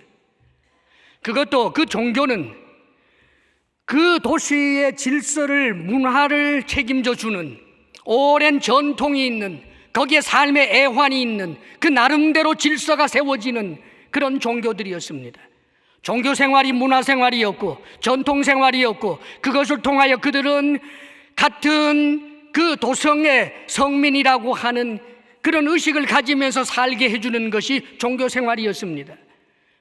Speaker 5: 그것도 그 종교는 그 도시의 질서를, 문화를 책임져 주는 오랜 전통이 있는, 거기에 삶의 애환이 있는 그 나름대로 질서가 세워지는 그런 종교들이었습니다. 종교 생활이 문화 생활이었고 전통 생활이었고, 그것을 통하여 그들은 같은 그 도성의 성민이라고 하는 그런 의식을 가지면서 살게 해주는 것이 종교 생활이었습니다.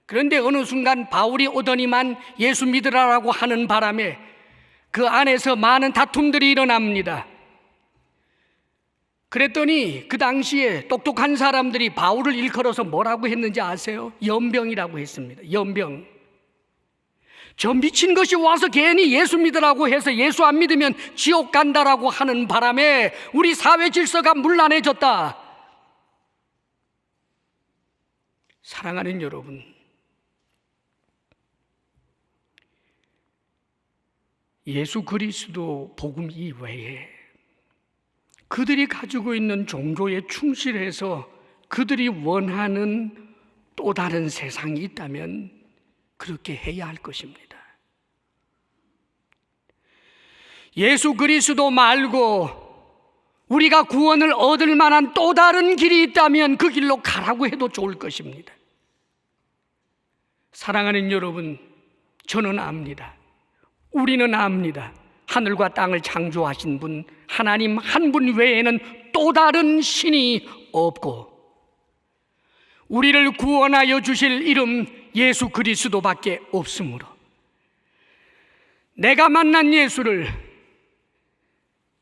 Speaker 5: 그런데 어느 순간 바울이 오더니만 예수 믿으라고 하는 바람에 그 안에서 많은 다툼들이 일어납니다. 그랬더니 그 당시에 똑똑한 사람들이 바울을 일컬어서 뭐라고 했는지 아세요? 연병이라고 했습니다. 연병. 저 미친 것이 와서 괜히 예수 믿으라고 해서 예수 안 믿으면 지옥 간다라고 하는 바람에 우리 사회 질서가 문란해졌다. 사랑하는 여러분, 예수 그리스도 복음 이외에 그들이 가지고 있는 종교에 충실해서 그들이 원하는 또 다른 세상이 있다면 그렇게 해야 할 것입니다. 예수 그리스도 말고 우리가 구원을 얻을 만한 또 다른 길이 있다면 그 길로 가라고 해도 좋을 것입니다. 사랑하는 여러분, 저는 압니다. 우리는 압니다. 하늘과 땅을 창조하신 분, 하나님 한 분 외에는 또 다른 신이 없고 우리를 구원하여 주실 이름 예수 그리스도밖에 없으므로 내가 만난 예수를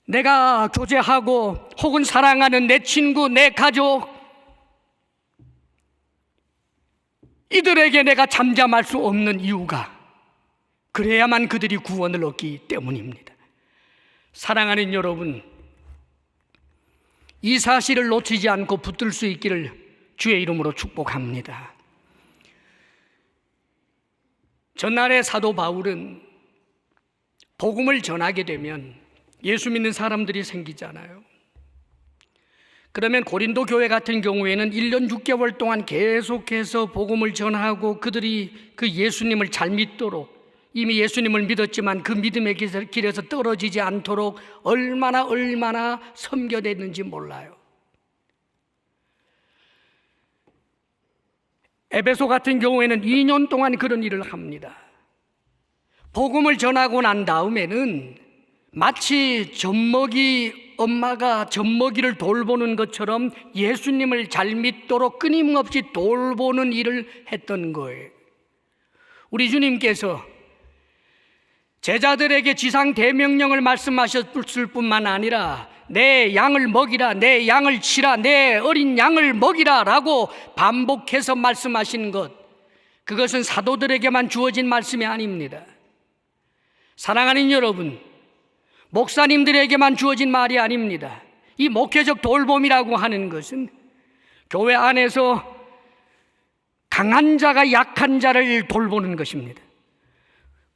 Speaker 5: 내가 교제하고 혹은 사랑하는 내 친구, 내 가족, 이들에게 내가 잠잠할 수 없는 이유가 그래야만 그들이 구원을 얻기 때문입니다. 사랑하는 여러분, 이 사실을 놓치지 않고 붙들 수 있기를 주의 이름으로 축복합니다. 전날에 사도 바울은 복음을 전하게 되면 예수 믿는 사람들이 생기잖아요. 그러면 고린도 교회 같은 경우에는 1년 6개월 동안 계속해서 복음을 전하고 그들이 그 예수님을 잘 믿도록, 이미 예수님을 믿었지만 그 믿음의 길에서 떨어지지 않도록 얼마나 섬겨냈는지 몰라요. 에베소 같은 경우에는 2년 동안 그런 일을 합니다. 복음을 전하고 난 다음에는 마치 엄마가 젖먹이를 돌보는 것처럼 예수님을 잘 믿도록 끊임없이 돌보는 일을 했던 거예요. 우리 주님께서 제자들에게 지상 대명령을 말씀하셨을 뿐만 아니라 내 양을 먹이라, 내 양을 치라, 내 어린 양을 먹이라 라고 반복해서 말씀하신 것, 그것은 사도들에게만 주어진 말씀이 아닙니다. 사랑하는 여러분, 목사님들에게만 주어진 말이 아닙니다. 이 목회적 돌봄이라고 하는 것은 교회 안에서 강한 자가 약한 자를 돌보는 것입니다.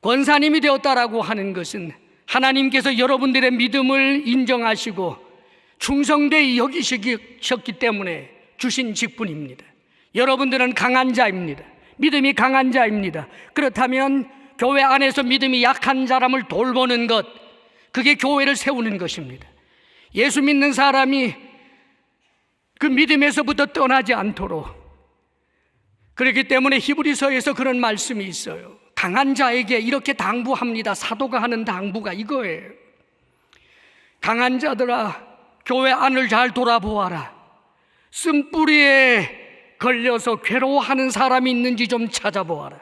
Speaker 5: 권사님이 되었다라고 하는 것은 하나님께서 여러분들의 믿음을 인정하시고 충성되이 여기셨기 때문에 주신 직분입니다. 여러분들은 강한 자입니다. 믿음이 강한 자입니다. 그렇다면 교회 안에서 믿음이 약한 사람을 돌보는 것, 그게 교회를 세우는 것입니다. 예수 믿는 사람이 그 믿음에서부터 떠나지 않도록, 그렇기 때문에 히브리서에서 그런 말씀이 있어요. 강한 자에게 이렇게 당부합니다. 사도가 하는 당부가 이거예요. 강한 자들아, 교회 안을 잘 돌아보아라. 쓴뿌리에 걸려서 괴로워하는 사람이 있는지 좀 찾아보아라.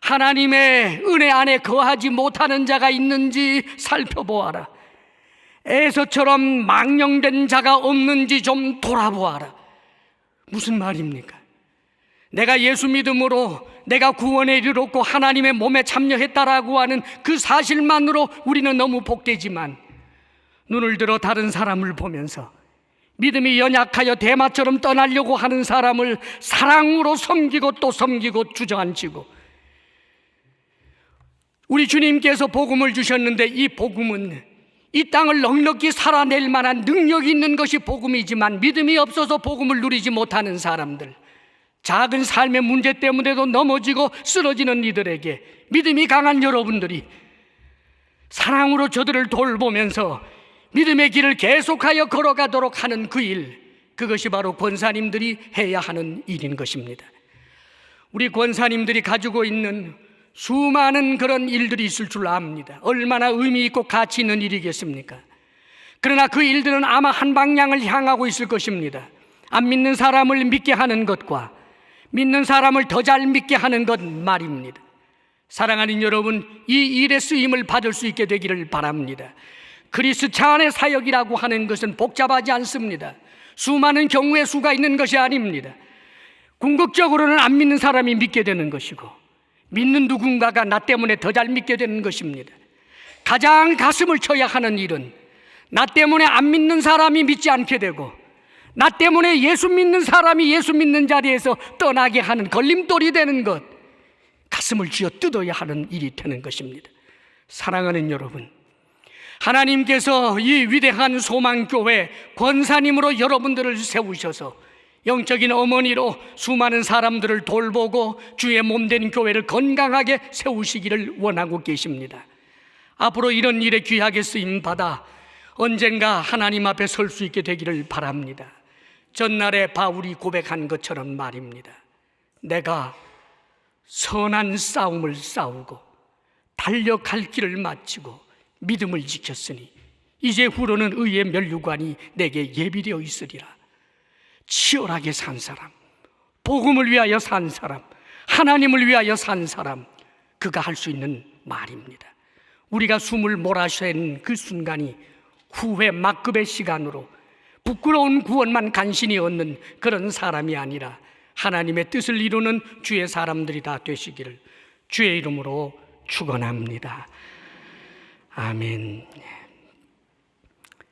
Speaker 5: 하나님의 은혜 안에 거하지 못하는 자가 있는지 살펴보아라. 에서처럼 망령된 자가 없는지 좀 돌아보아라. 무슨 말입니까? 내가 예수 믿음으로 내가 구원에 이르렀고 하나님의 몸에 참여했다라고 하는 그 사실만으로 우리는 너무 복되지만, 눈을 들어 다른 사람을 보면서 믿음이 연약하여 대마처럼 떠나려고 하는 사람을 사랑으로 섬기고 또 섬기고 주저앉히고, 우리 주님께서 복음을 주셨는데 이 복음은 이 땅을 넉넉히 살아낼 만한 능력이 있는 것이 복음이지만 믿음이 없어서 복음을 누리지 못하는 사람들, 작은 삶의 문제 때문에도 넘어지고 쓰러지는 이들에게, 믿음이 강한 여러분들이 사랑으로 저들을 돌보면서 믿음의 길을 계속하여 걸어가도록 하는 그 일, 그것이 바로 권사님들이 해야 하는 일인 것입니다. 우리 권사님들이 가지고 있는 수많은 그런 일들이 있을 줄 압니다. 얼마나 의미 있고 가치 있는 일이겠습니까? 그러나 그 일들은 아마 한 방향을 향하고 있을 것입니다. 안 믿는 사람을 믿게 하는 것과 믿는 사람을 더 잘 믿게 하는 것 말입니다. 사랑하는 여러분, 이 일의 쓰임을 받을 수 있게 되기를 바랍니다. 그리스찬의 사역이라고 하는 것은 복잡하지 않습니다. 수많은 경우의 수가 있는 것이 아닙니다. 궁극적으로는 안 믿는 사람이 믿게 되는 것이고, 믿는 누군가가 나 때문에 더 잘 믿게 되는 것입니다. 가장 가슴을 쳐야 하는 일은 나 때문에 안 믿는 사람이 믿지 않게 되고, 나 때문에 예수 믿는 사람이 예수 믿는 자리에서 떠나게 하는 걸림돌이 되는 것, 가슴을 쥐어 뜯어야 하는 일이 되는 것입니다. 사랑하는 여러분, 하나님께서 이 위대한 소망교회 권사님으로 여러분들을 세우셔서 영적인 어머니로 수많은 사람들을 돌보고 주의 몸된 교회를 건강하게 세우시기를 원하고 계십니다. 앞으로 이런 일에 귀하게 쓰임받아 언젠가 하나님 앞에 설 수 있게 되기를 바랍니다. 전날에 바울이 고백한 것처럼 말입니다. 내가 선한 싸움을 싸우고 달려갈 길을 마치고 믿음을 지켰으니 이제후로는 의의 면류관이 내게 예비되어 있으리라. 치열하게 산 사람, 복음을 위하여 산 사람, 하나님을 위하여 산 사람, 그가 할 수 있는 말입니다. 우리가 숨을 몰아쉬는 그 순간이 후회 막급의 시간으로 부끄러운 구원만 간신히 얻는 그런 사람이 아니라 하나님의 뜻을 이루는 주의 사람들이 다 되시기를 주의 이름으로 축원합니다. 아멘.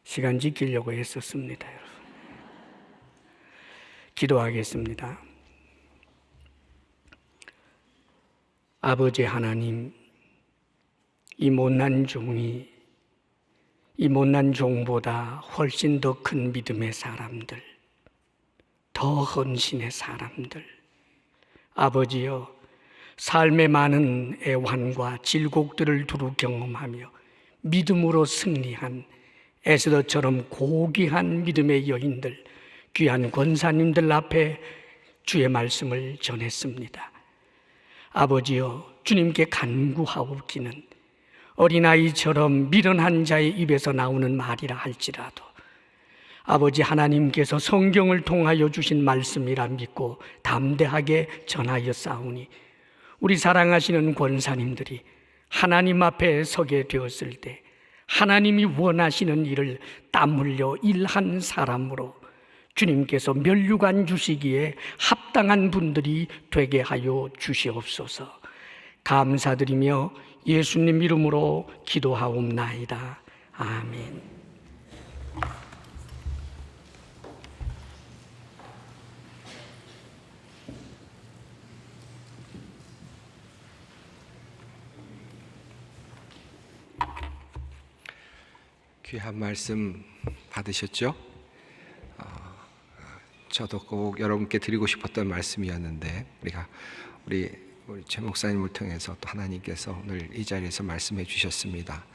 Speaker 5: 시간 지키려고 했었습니다, 여러분. 기도하겠습니다. 아버지 하나님, 이 못난 종이 이 못난 종보다 훨씬 더 큰 믿음의 사람들, 더 헌신의 사람들, 아버지여, 삶의 많은 애환과 질곡들을 두루 경험하며 믿음으로 승리한 에스더처럼 고귀한 믿음의 여인들, 귀한 권사님들 앞에 주의 말씀을 전했습니다. 아버지여, 주님께 간구하옵기는 어린아이처럼 미련한 자의 입에서 나오는 말이라 할지라도 아버지 하나님께서 성경을 통하여 주신 말씀이라 믿고 담대하게 전하여 싸우니 우리 사랑하시는 권사님들이 하나님 앞에 서게 되었을 때 하나님이 원하시는 일을 땀 흘려 일한 사람으로 주님께서 면류관 주시기에 합당한 분들이 되게 하여 주시옵소서. 감사드리며 예수님 이름으로 기도하옵나이다. 아멘.
Speaker 4: 귀한 말씀 받으셨죠? 저도 꼭 여러분께 드리고 싶었던 말씀이었는데 우리 최 목사님을 통해서 또 하나님께서 오늘 이 자리에서 말씀해 주셨습니다.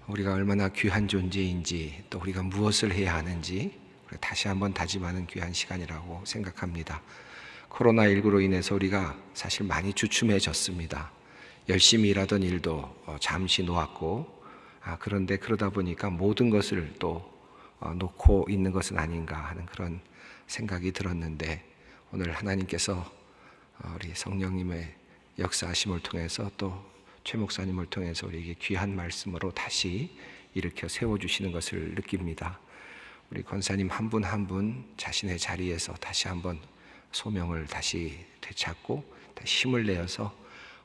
Speaker 4: 우리가 얼마나 귀한 존재인지, 또 우리가 무엇을 해야 하는지 다시 한번 다짐하는 귀한 시간이라고 생각합니다. 코로나19로 인해서 우리가 사실 많이 주춤해졌습니다. 열심히 일하던 일도 잠시 놓았고, 그런데 그러다 보니까 모든 것을 또 놓고 있는 것은 아닌가 하는 그런 생각이 들었는데, 오늘 하나님께서 우리 성령님의 역사하심을 통해서 또 최 목사님을 통해서 우리에게 귀한 말씀으로 다시 일으켜 세워주시는 것을 느낍니다. 우리 권사님 한 분 한 분 자신의 자리에서 다시 한번 소명을 다시 되찾고 다시 힘을 내어서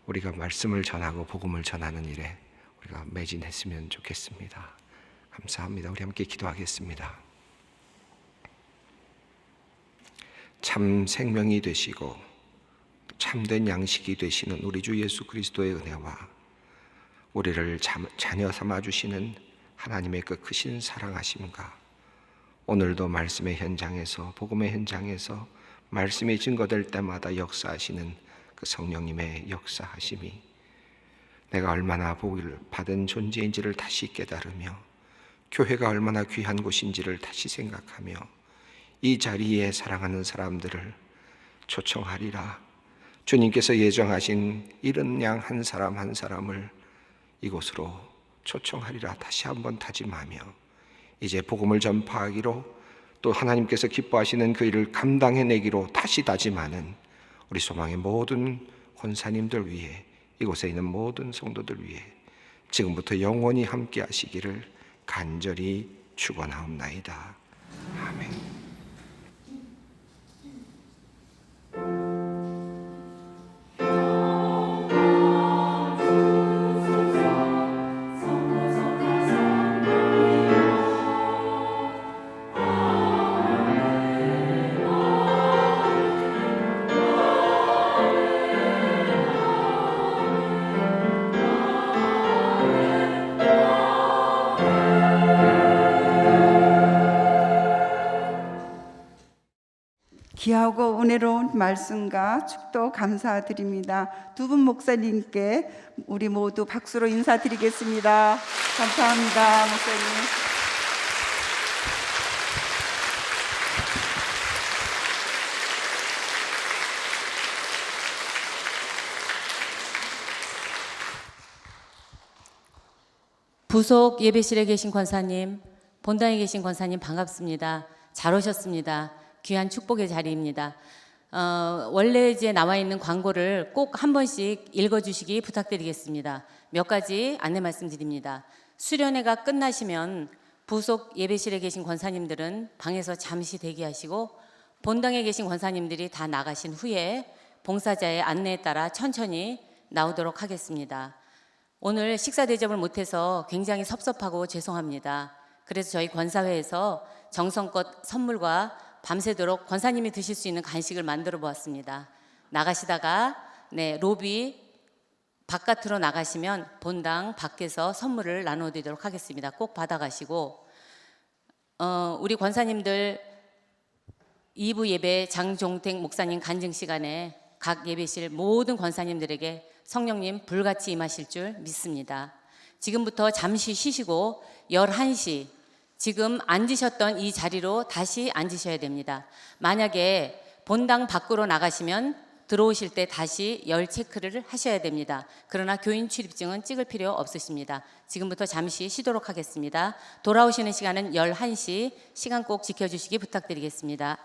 Speaker 4: 우리가 말씀을 전하고 복음을 전하는 일에 우리가 매진했으면 좋겠습니다. 감사합니다. 우리 함께 기도하겠습니다. 참 생명이 되시고 참된 양식이 되시는 우리 주 예수 그리스도의 은혜와 우리를 자녀 삼아주시는 하나님의 그 크신 사랑하심과 오늘도 말씀의 현장에서 복음의 현장에서 말씀이 증거될 때마다 역사하시는 그 성령님의 역사하심이 내가 얼마나 복을 받은 존재인지를 다시 깨달으며 교회가 얼마나 귀한 곳인지를 다시 생각하며 이 자리에 사랑하는 사람들을 초청하리라. 주님께서 예정하신 이른 양 한 사람 한 사람을 이곳으로 초청하리라 다시 한번 다짐하며 이제 복음을 전파하기로 또 하나님께서 기뻐하시는 그 일을 감당해내기로 다시 다짐하는 우리 소망의 모든 권사님들 위해 이곳에 있는 모든 성도들 위해 지금부터 영원히 함께 하시기를 간절히 축원하옵나이다. 아멘.
Speaker 2: 귀하고 은혜로운 말씀과 축도 감사드립니다. 두 분 목사님께 우리 모두 박수로 인사드리겠습니다. 감사합니다, 목사님.
Speaker 6: 부속 예배실에 계신 권사님, 본당에 계신 권사님 반갑습니다. 잘 오셨습니다. 귀한 축복의 자리입니다. 원래 이제 나와 있는 광고를 꼭 한 번씩 읽어주시기 부탁드리겠습니다. 몇 가지 안내 말씀드립니다. 수련회가 끝나시면 부속 예배실에 계신 권사님들은 방에서 잠시 대기하시고 본당에 계신 권사님들이 다 나가신 후에 봉사자의 안내에 따라 천천히 나오도록 하겠습니다. 오늘 식사 대접을 못해서 굉장히 섭섭하고 죄송합니다. 그래서 저희 권사회에서 정성껏 선물과 밤새도록 권사님이 드실 수 있는 간식을 만들어 보았습니다. 나가시다가 로비 바깥으로 나가시면 본당 밖에서 선물을 나눠드리도록 하겠습니다. 꼭 받아가시고 우리 권사님들 2부 예배 장종택 목사님 간증 시간에 각 예배실 모든 권사님들에게 성령님 불같이 임하실 줄 믿습니다. 지금부터 잠시 쉬시고 11시 지금 앉으셨던 이 자리로 다시 앉으셔야 됩니다. 만약에 본당 밖으로 나가시면 들어오실 때 다시 열 체크를 하셔야 됩니다. 그러나 교인 출입증은 찍을 필요 없으십니다. 지금부터 잠시 쉬도록 하겠습니다. 돌아오시는 시간은 11시, 시간 꼭 지켜주시기 부탁드리겠습니다.